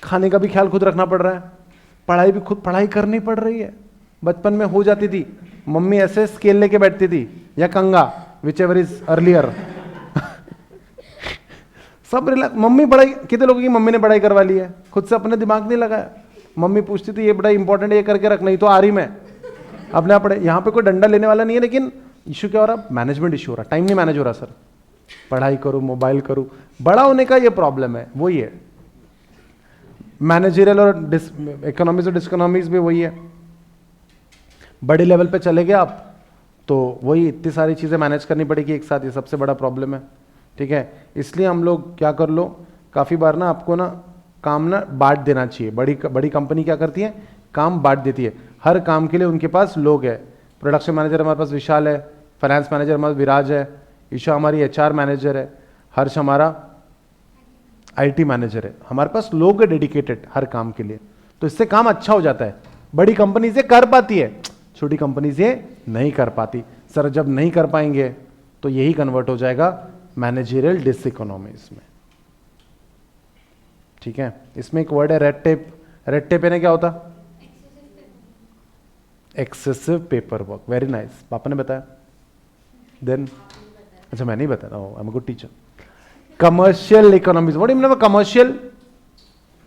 खाने का भी ख्याल खुद रखना पड़ रहा है, पढ़ाई करनी पड़ रही है। बचपन में हो जाती थी, मम्मी ऐसे स्केल लेके बैठती थी, या कंगा, विच एवर इज अर्लियर। सब मम्मी पढ़ाई, कितने लोगों की मम्मी ने पढ़ाई करवा ली है, खुद से अपने दिमाग नहीं लगाया। मम्मी पूछती थी ये बड़ा इंपॉर्टेंट, ये करके रख, नहीं तो आ रही मैं अपने आप पढ़े। यहाँ पे कोई डंडा लेने वाला नहीं है, लेकिन इशू क्या हो रहा, मैनेजमेंट इशू हो रहा, टाइम नहीं मैनेज हो रहा सर। पढ़ाई करूँ, मोबाइल करूँ, बड़ा होने का ये प्रॉब्लम है, वही है। मैनेजरियल और इकोनॉमिक्स और डिसइकोनॉमिक्स भी वही है। बड़े लेवल पे चले गए आप तो वही इतनी सारी चीज़ें मैनेज करनी पड़ेगी एक साथ, ये सबसे बड़ा प्रॉब्लम है। ठीक है, इसलिए हम लोग क्या कर लो, काफ़ी बार ना आपको ना काम ना बांट देना चाहिए। बड़ी कंपनी क्या करती है, काम बांट देती है। हर काम के लिए उनके पास लोग है। प्रोडक्शन मैनेजर हमारे पास विशाल है, फाइनेंस मैनेजर हमारे विराज है, ईशा हमारी एचआर मैनेजर है, हर्ष हमारा आईटी मैनेजर है। हमारे पास लोग है डेडिकेटेड हर काम के लिए, तो इससे काम अच्छा हो जाता है। बड़ी कंपनी से कर पाती है, छोटी कंपनी से नहीं कर पाती। सर जब नहीं कर पाएंगे तो यही कन्वर्ट हो जाएगा मैनेजरियल डिसइकोनॉमीज में। ठीक है, इसमें एक वर्ड है रेड टेप। रेड टेप यानी क्या होता, excessive paper work. Very nice, पापा ने बताया। देन अच्छा मैं नहीं बताता, I am a good teacher. Commercial economies, what do you mean bye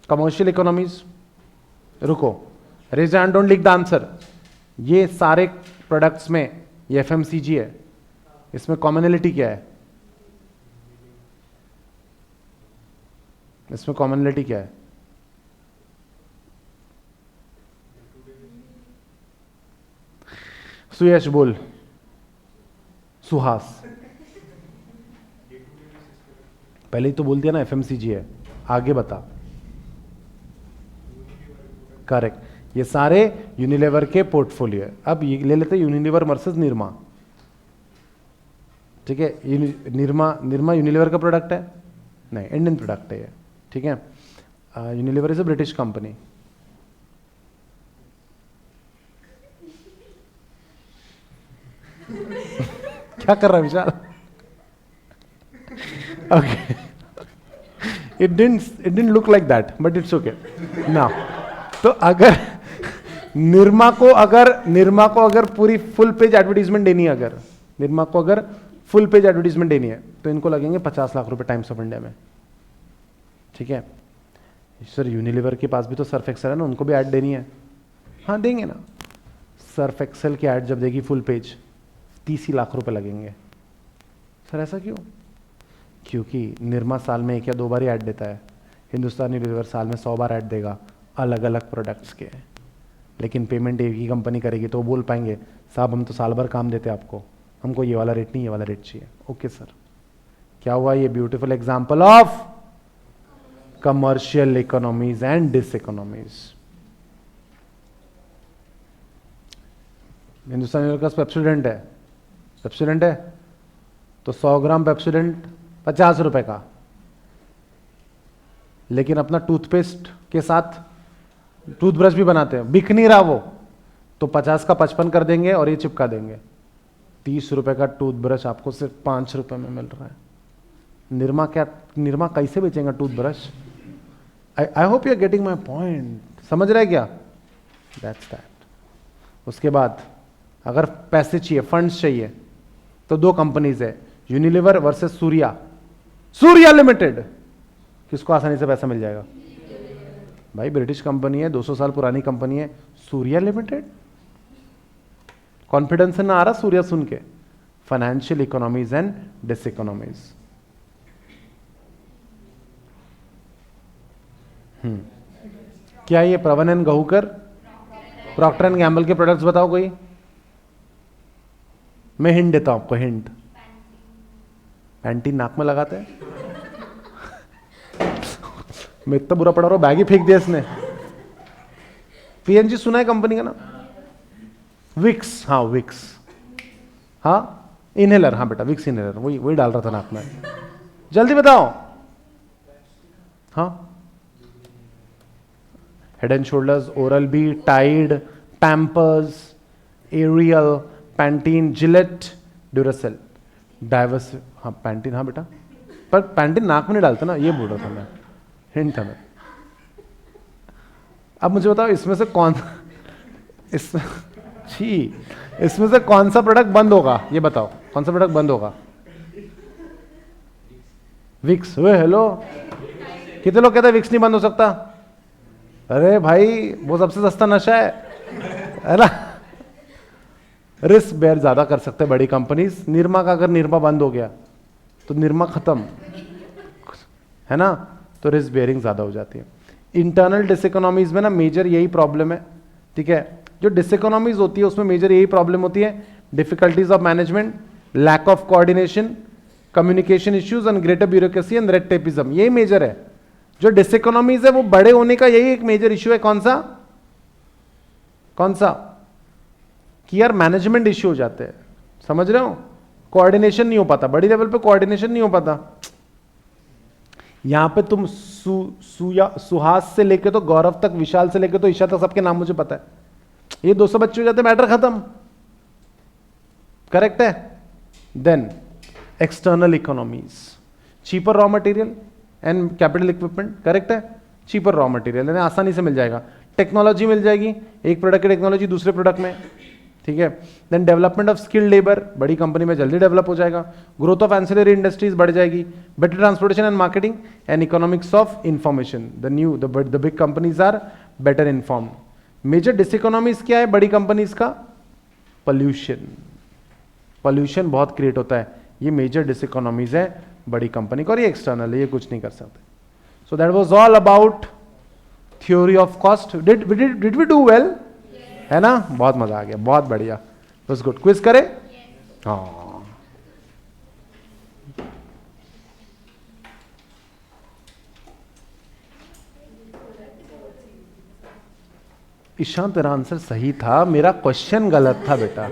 commercial economies? रुको, रेज हैंड, डोंट लिख द आंसर। ये सारे प्रोडक्ट्स में ये एफएमसीजी है, इसमें कॉमनलिटी क्या है? इसमें कॉमनलिटी क्या है? सुयश बोल, सुहास पहले ही तो बोल दिया ना एफएमसीजी है, आगे बता। करेक्ट, ये सारे यूनिलीवर के पोर्टफोलियो है। अब ये ले लेते हैं यूनिलीवर वर्सेस निरमा। ठीक है, निरमा यूनिलीवर का प्रोडक्ट है? नहीं, इंडियन प्रोडक्ट है ये। ठीक है, Unilever is a British company. क्या कर रहा है Vishal? Okay, it didn't look like that but it's okay ना। तो अगर निरमा को अगर पूरी फुल पेज एडवर्टीजमेंट देनी है, अगर निरमा को अगर फुल पेज एडवर्टीजमेंट देनी है तो इनको लगेंगे 50 लाख रुपए टाइम्स ऑफ इंडिया में। ठीक है सर, यूनिलीवर के पास भी तो सर्फ एक्सेल है ना, उनको भी ऐड देनी है। हाँ देंगे ना, सर्फ एक्सेल की ऐड जब देगी फुल पेज 30 लाख रुपए लगेंगे। सर ऐसा क्यों? क्योंकि निरमा साल में 1 या 2 बार ही ऐड देता है, हिंदुस्तान यूनिलीवर साल में 100 बार ऐड देगा अलग अलग प्रोडक्ट्स के। लेकिन पेमेंट एक ही कंपनी करेगी तो वो बोल पाएंगे साहब हम तो साल भर काम देते हैं आपको, हमको ये वाला रेट नहीं ये वाला रेट चाहिए। ओके सर, क्या हुआ? ये beautiful example of commercial economies and diseconomies. Hindustan Unilever का पेप्सोडेंट है तो 100 ग्राम पेप्सोडेंट 50 रुपए का, लेकिन अपना टूथपेस्ट के साथ टूथब्रश भी बनाते हैं, बिक नहीं रहा वो, तो 50 का 55 कर देंगे और ये चिपका देंगे। 30 रुपए का टूथब्रश आपको सिर्फ 5 रुपए में मिल रहा है। निरमा कैसे बेचेंगे toothbrush? I hope you are getting my point. समझ रहे क्या? That's that. उसके बाद अगर पैसे चाहिए, फंड्स चाहिए, तो 2 कंपनीज है, यूनिलीवर वर्सेस सूर्या लिमिटेड। किसको आसानी से पैसा मिल जाएगा? भाई ब्रिटिश कंपनी है, 200 साल पुरानी कंपनी है, सूर्या लिमिटेड। कॉन्फिडेंस ना आ रहा सूर्या सुन के? Financial economies and diseconomies. क्या ये प्रवन एंड गहूकर, प्रॉक्टर एंड गैम्बल के प्रोडक्ट्स बताओ कोई। मैं हिंट देता हूं आपको, हिंट। पैंटीन नाक में लगाते हैं। मैं इतना बुरा पढ़ा रहा हूं, बैग ही फेंक दिया इसने। पीएनजी सुना है कंपनी का नाम? विक्स, हाँ विक्स, हाँ इनहेलर, हाँ बेटा विक्स इनहेलर, वही डाल रहा था नाक में। जल्दी बताओ। हाँ, Head and Shoulders, Oral B, Tide, Pampers, Ariel, Pantene, Gillette, Duracell, diverse. हाँ पैंटीन, हाँ बेटा, पर पैंटीन नाक में नहीं डालते ना, ये बोल रहा था मैं, हिंट था मैं। अब मुझे बताओ इसमें से कौन छी, इसमें से कौन सा प्रोडक्ट बंद होगा ये बताओ, कौन सा प्रोडक्ट बंद होगा? विक्स। वे हेलो, कितने लोग कहते हैं विक्स नहीं बंद हो सकता? अरे भाई वो सबसे सस्ता नशा है ना? रिस्क बेयर ज्यादा कर सकते हैं बड़ी कंपनीज। निरमा का अगर निरमा बंद हो गया तो निरमा खत्म, है ना? तो रिस्क बेयरिंग ज्यादा हो जाती है। इंटरनल डिसइकोनॉमीज में ना मेजर यही प्रॉब्लम है, ठीक है? जो डिसइकोनॉमीज होती है उसमें मेजर यही प्रॉब्लम होती है, difficulties of management, lack of coordination, communication issues and greater bureaucracy and red tapism, यही मेजर है। जो डिसइकोनॉमीज है वो बड़े होने का यही एक मेजर इश्यू है। कौन सा? कौन सा? कि यार मैनेजमेंट इश्यू हो जाते हैं, समझ रहे हो? कोऑर्डिनेशन नहीं हो पाता, बड़ी लेवल पे कोऑर्डिनेशन नहीं हो पाता। यहां पे तुम सुहास से लेके तो गौरव तक, विशाल से लेके तो ईशा तक, सबके नाम मुझे पता है। ये 200 बच्चे हो जाते, मैटर खत्म। करेक्ट है? Then external economies, cheaper raw material and capital equipment. Correct है? चीपर रॉ मटेरियल यानी आसानी से मिल जाएगा, टेक्नोलॉजी मिल जाएगी, एक प्रोडक्ट की टेक्नोलॉजी दूसरे प्रोडक्ट में, ठीक है? Then development of skilled labour, बड़ी कंपनी में जल्दी डेवलप हो जाएगा। ग्रोथ ऑफ एंसिलरी इंडस्ट्रीज बढ़ जाएगी। Better transportation and marketing and economics of information, the big companies are better informed. Major diseconomies क्या है बड़ी कंपनीज का? पॉल्यूशन, पॉल्यूशन बहुत क्रिएट होता है, ये मेजर डिसइकोनॉमीज है बड़ी कंपनी का, और ये एक्सटर्नल है, ये कुछ नहीं कर सकते। So that was all about theory of cost. Did we do well? है ना? बहुत मजा आ गया, बहुत बढ़िया, बस गुड। क्विज करें? हाँ, ईशान तेरा आंसर सही था, मेरा क्वेश्चन गलत था बेटा।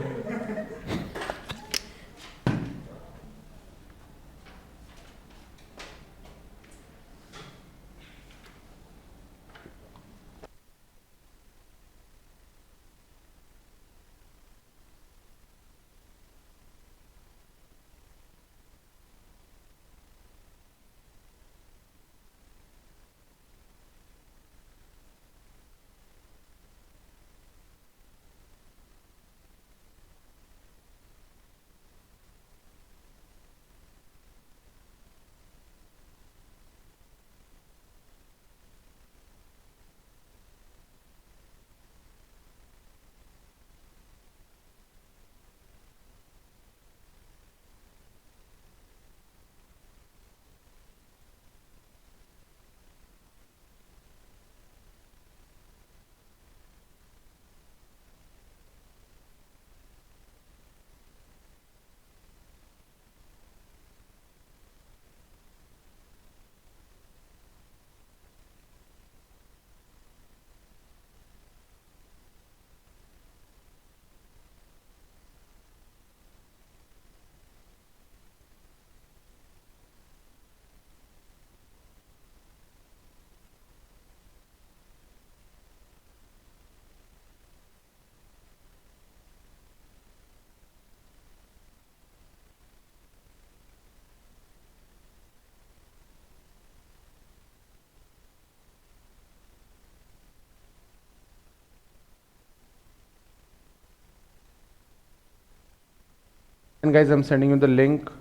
And guys, I'm sending you the link.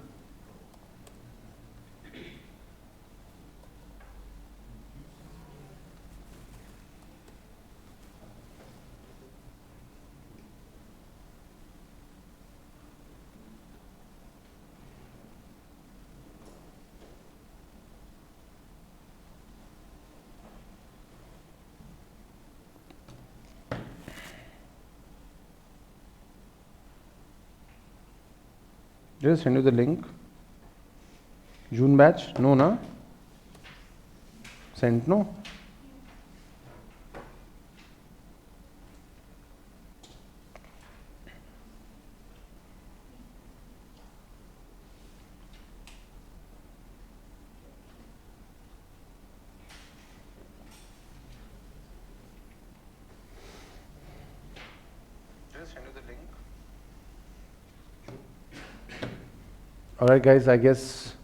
Just send you the link. June batch? No, na? Sent, no? Just send you the link. All right, guys, I guess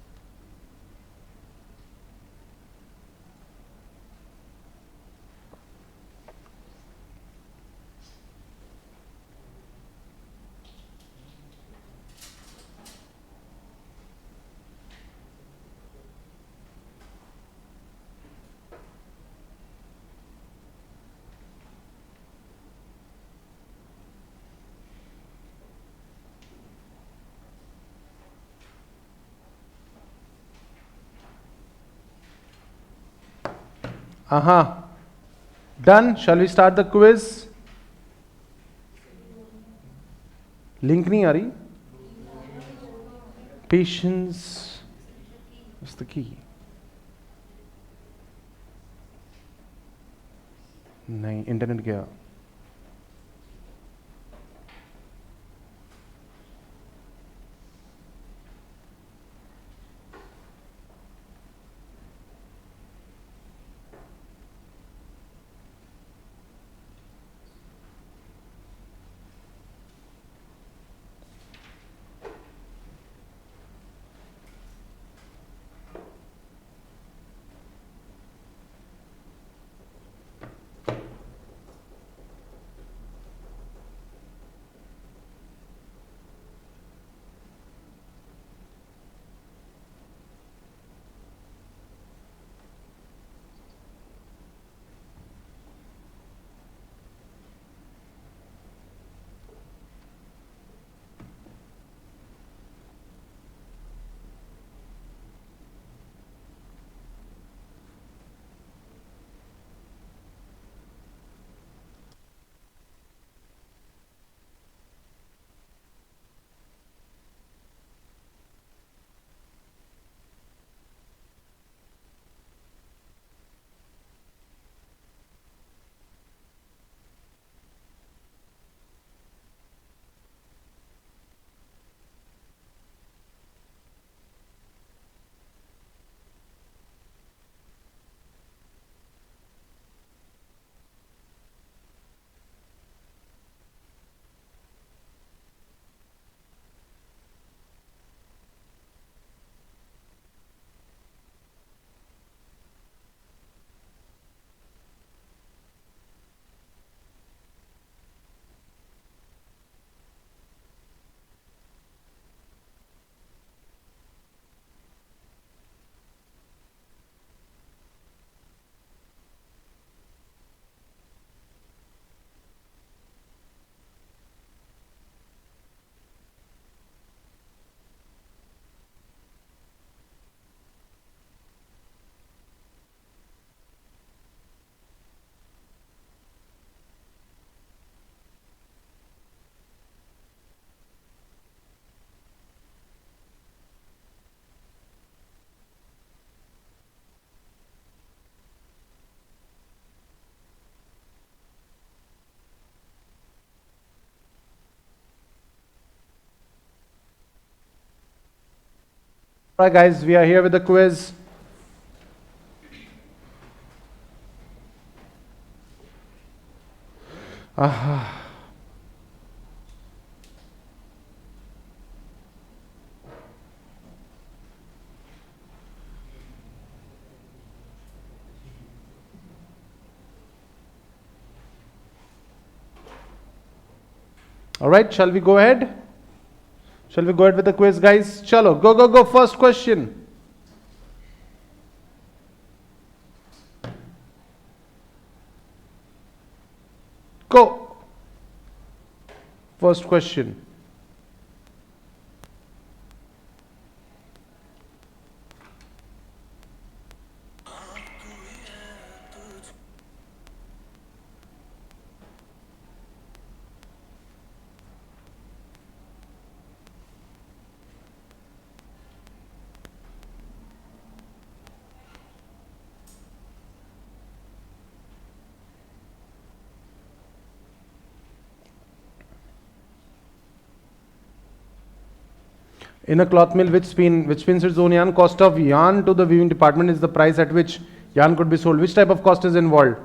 Done. Shall we start the quiz? Link नहीं आ रही. Patience is the key. नहीं, internet गया. Alright guys, we are here with the quiz. Alright, shall we go ahead? Shall we go ahead with the quiz, guys? Chalo, go. First question. Go. First question. In a cloth mill, which spins its own yarn, cost of yarn to the weaving department is the price at which yarn could be sold. Which type of cost is involved?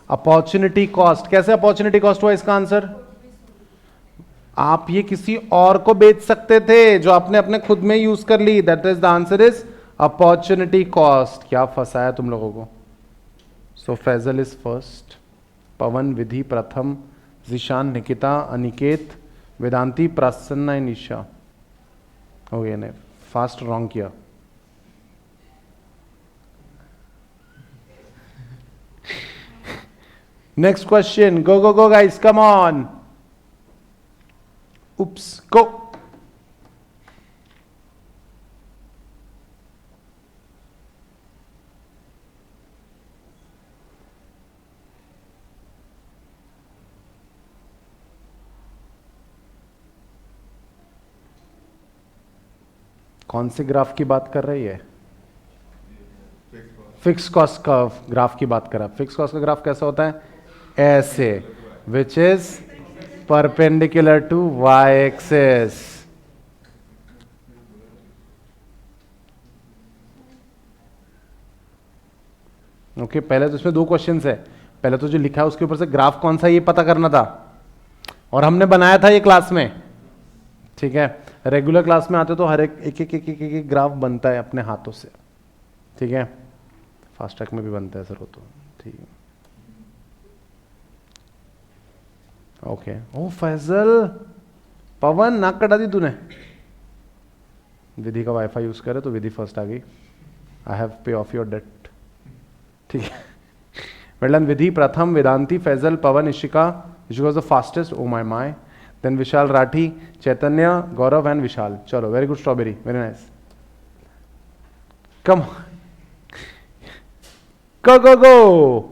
Opportunity cost. कैसे opportunity cost हुआ इसका answer? आप ये किसी और को बेच सकते थे जो आपने अपने खुद में यूज कर ली. That is the answer is opportunity cost. क्या फंसाया तुम लोगों को? So Faisal is first, Pavan, Vidhi Pratham, Zeeshan, Nikita, Aniket, Vedanti, Prasanna, निशा. हो गया ने फास्ट रॉन्ग किया. Next question. Go, guys. Come on. Oops. Go. कौन से ग्राफ की बात कर रही है? फिक्स कॉस्ट का ग्राफ की बात कर रहा है। फिक्स कॉस्ट का ग्राफ कैसा होता है? ऐसे, which is perpendicular to Y axis. Okay, पहले तो इसमें दो क्वेश्चंस है। पहले तो जो लिखा है उसके ऊपर से ग्राफ कौन सा ये पता करना था, और हमने बनाया था ये क्लास में। ठीक है, रेगुलर क्लास में आते तो हर एक ग्राफ बनता है अपने हाथों से। ठीक है, फास्ट ट्रैक में भी बनता है सर वो तो। ठीक है, ओके। ओ फैजल, पवन नाक कटा दी तूने। विधि का वाईफाई यूज करे तो विधि फर्स्ट आ गई। I have pay off your debt. ठीक है, well Vidhi Pratham, Vedanti, Faisal, Pavan, Ishika. Ishika was the fastest, oh my my. Then Vishal Rathi, Chaitanya, Gaurav and Vishal. चलो, very good strawberry, very nice. Come go go go।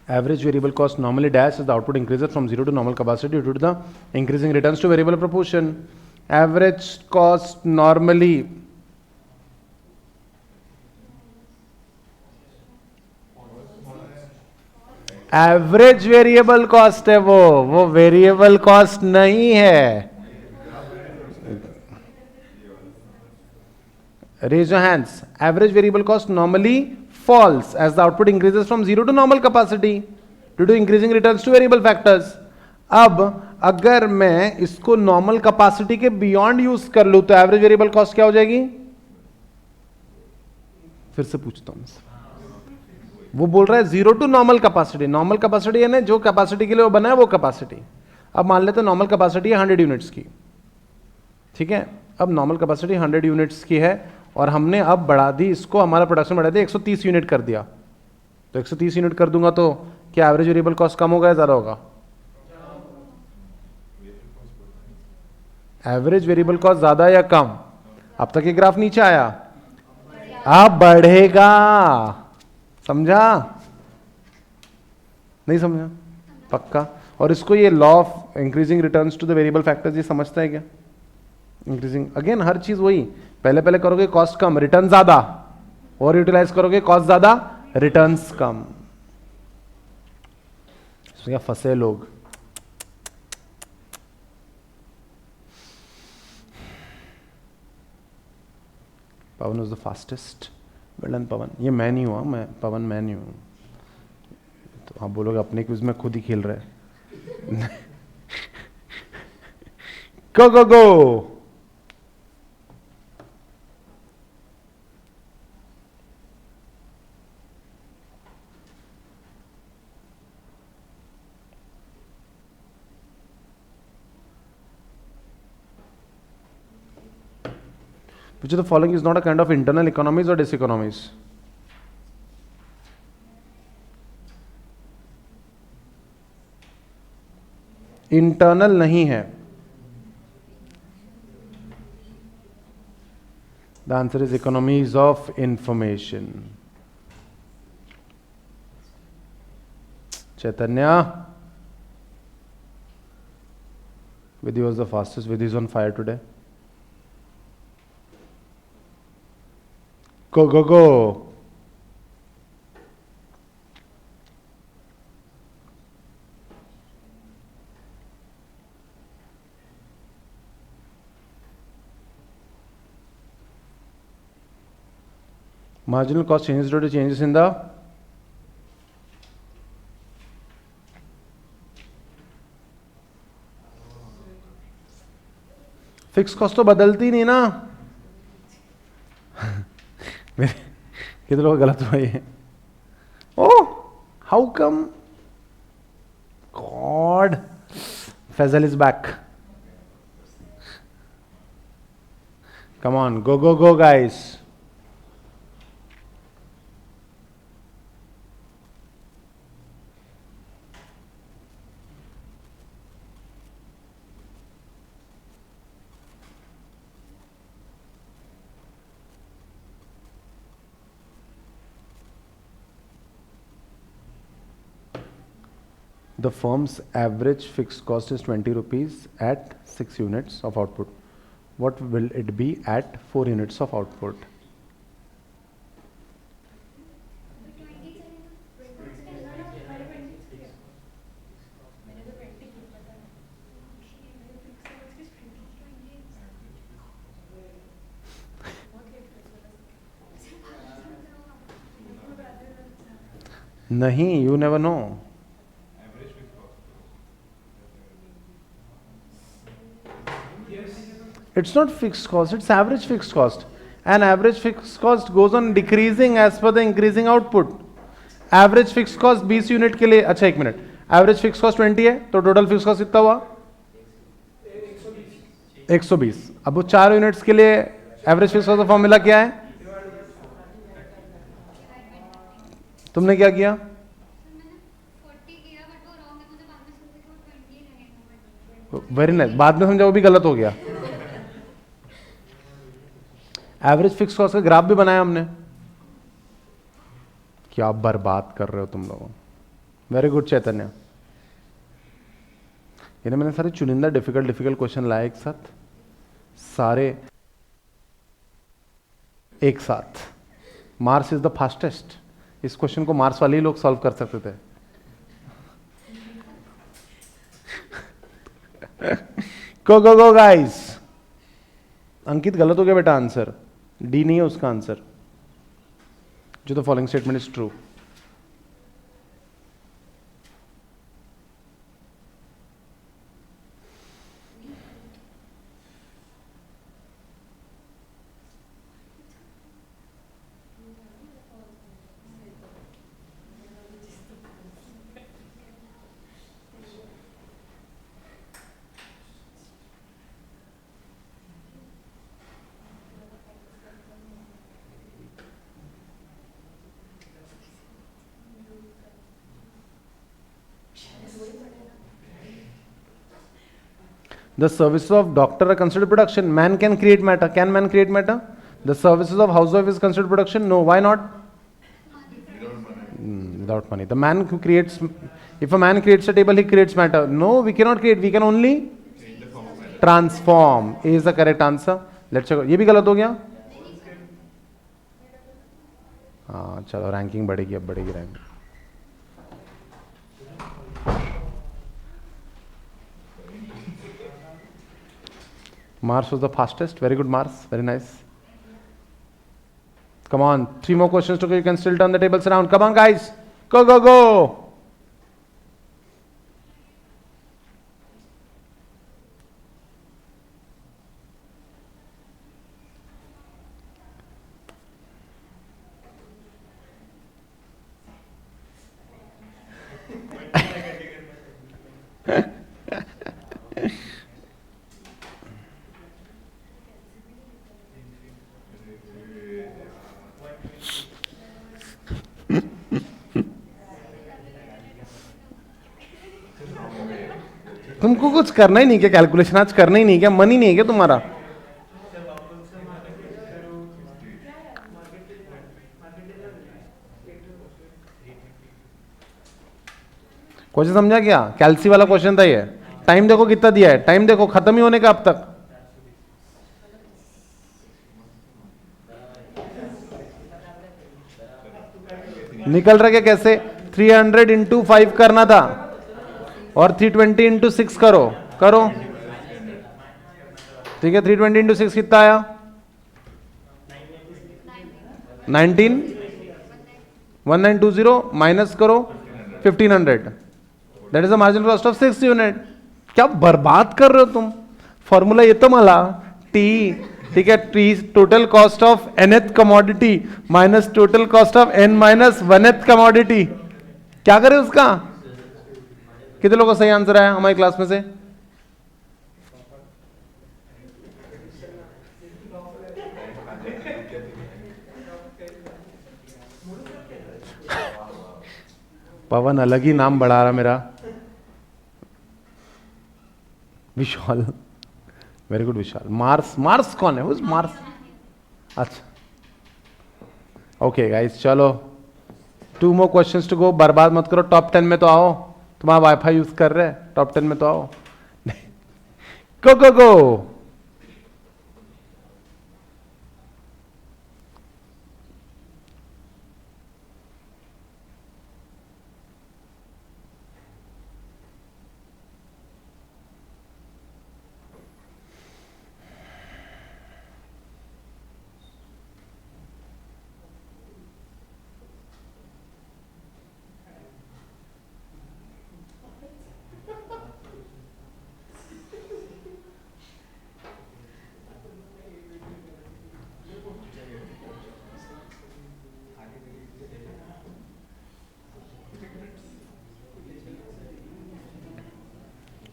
Average variable cost normally dash as the output increases from 0 to normal capacity due to the increasing returns to variable proportion. Average cost normally average variable cost है, वो variable cost नहीं है। Raise your hands. Average variable cost normally falls as the output increases from 0 to normal capacity due to increasing returns to variable factors. अब अगर मैं इसको normal capacity के beyond use कर लूं तो एवरेज वेरिएबल कॉस्ट क्या हो जाएगी? फिर से पूछता हूं, वो बोल रहा है 0 to normal capacity. Normal capacity यानी जो कैपेसिटी के लिए वो बना है वो कैपेसिटी। अब मान लेते हैं नॉर्मल कैपेसिटी है 100 यूनिट्स की। ठीक है, अब नॉर्मल कैपेसिटी 100 यूनिट्स की है और हमने अब बढ़ा दी इसको, हमारा प्रोडक्शन बढ़ा दिया 130 यूनिट कर दिया। तो 130 यूनिट कर दूंगा तो क्या एवरेज वेरिएबल कॉस्ट कम होगा या ज्यादा होगा? एवरेज वेरिएबल कॉस्ट ज्यादा या कम? अब तक ये ग्राफ नीचे आया, अब बढ़ेगा। समझा? नहीं समझा? पक्का? और इसको ये law of increasing returns to the variable factors ये समझता है क्या? इंक्रीजिंग, अगेन हर चीज वही, पहले पहले करोगे कॉस्ट कम रिटर्न ज्यादा, और यूटिलाइज करोगे कॉस्ट ज्यादा रिटर्न्स कम। इसमें फंसे लोग। Pavan was the fastest. Well done Pavan. ये मैं नहीं हुआ, मैं पवन मैं नहीं हूं। तो आप बोलोगे अपने क्विज में खुद ही खेल रहे। गो go go. Which of the following is not a kind of internal economies or diseconomies? Internal नहीं है। The answer is economies of information. Chaitanya, Vidhi was the fastest. Vidhi is on fire today. Go, go, go. Marginal cost changes due to changes in the fix cost तो बदलती नहीं ना। कितने लोग गलत हुआ ये? Oh, how come? God, Faisal is back. Come on, go go go guys. The firm's average fixed cost is 20 rupees at 6 units of output. What will it be at 4 units of output? नहीं, you never know. It's not fixed cost, it's average fixed cost. And average fixed cost goes on decreasing as per the increasing output. Average fixed cost 20 unit के लिए, अच्छा एक minute, average fix cost 20 है तो total fix cost कितना हुआ 120. अब वो 4 यूनिट्स के लिए एवरेज फिक्स कॉस्ट का फॉर्मूला क्या है? तुमने क्या किया? वेरी नाइस, बाद में समझा वो भी गलत हो गया. एवरेज फिक्स कॉस्ट का ग्राफ भी बनाया हमने. क्या बर्बाद कर रहे हो तुम लोग. वेरी गुड चैतन्य. ये मैंने सारे चुनिंदा डिफिकल्ट क्वेश्चन लाए एक साथ, सारे एक साथ. Mars is the fastest. इस क्वेश्चन को मार्स वाले ही लोग सॉल्व कर सकते थे. गो गो गो गाइस. अंकित गलत हो गया बेटा, आंसर डी नहीं है उसका आंसर. जो the following statement is true. The services of doctor are considered production. Man can create matter. Can man create matter? The services of housewife is considered production. No. Why not? Without money. The man who creates, if a man creates a table, he creates matter. No, we cannot create. We can only transform. A is the correct answer. Let's check. ये भी गलत हो गया. हाँ चलो, ranking बढ़ेगी, अब बढ़ेगी ranking. Mars was the fastest. Very good, Mars. Very nice. Come on. 3 more questions to go. You can still turn the tables around. Come on, guys. Go, go, go. तुमको कुछ करना ही नहीं क्या? कैलकुलेशन आज करना ही नहीं क्या? मन ही नहीं है क्या तुम्हारा? क्वेश्चन समझा क्या? कैल्सी वाला क्वेश्चन था ये. टाइम देखो कितना दिया है. टाइम देखो, खत्म ही होने का अब तक. निकल रहा क्या कैसे? 300 इंटू 5 करना था और 320 इंटू 6 करो. ठीक है. 320 इंटू 6 कितना आया? 19. 1920 माइनस करो 1500. That is the marginal cost of 6 unit. क्या बर्बाद कर रहे हो तुम. फॉर्मूला येतो मला टी. ठीक है. T total cost of nth commodity minus total cost of n minus 1th commodity. क्या करे उसका? कितने लोगों को सही आंसर आया हमारी क्लास में से? पवन अलग ही नाम बढ़ा रहा मेरा. विशाल. वेरी गुड विशाल. मार्स. मार्स कौन है? मार्स. अच्छा ओके गाइस, चलो 2 more questions to go. बर्बाद मत करो. टॉप 10 में तो आओ. तुम्हारा वाईफाई यूज कर रहे हैं, टॉप 10 में तो आओ। गो go go.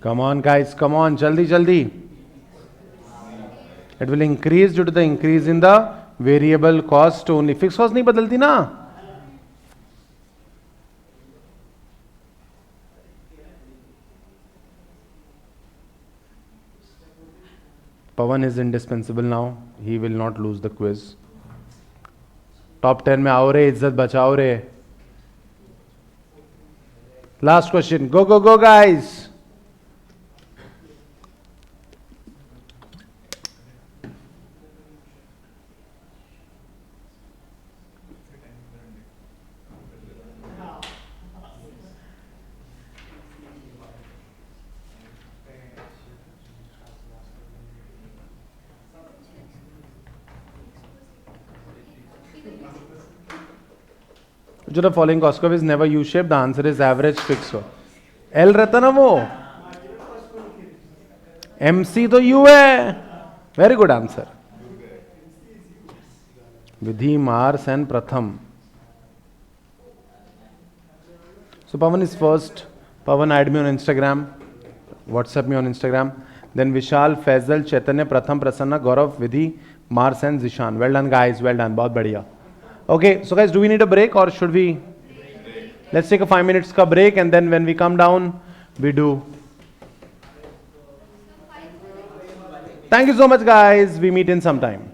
Come on guys, come on, jaldi jaldi. It will increase due to the increase in the variable cost only. Fixed cost नहीं बदलती ना. Pawan is indispensable now. He will not lose the quiz. Top 10 में आओ रे, इज्जत बचाओ रे. Last question. Go go go guys. Which of the following cost curve is never U-shaped? The answer is average fixed cost. L रहता ना वो, MC तो U है. Very good answer. Vidhi, Mars and Pratham. So Pawan is first. Pawan add me on Instagram. WhatsApp me on Instagram. Then Vishal, Faisal, Chaitanya, Pratham, Prasanna, Gaurav, Vidhi, Mars and Zishan. Well done guys, well done. बहुत बढ़िया. Okay, so guys, do we need a break or should we? Let's take a 5 minutes ka break and then when we come down, we do. Thank you so much guys. We meet in some time.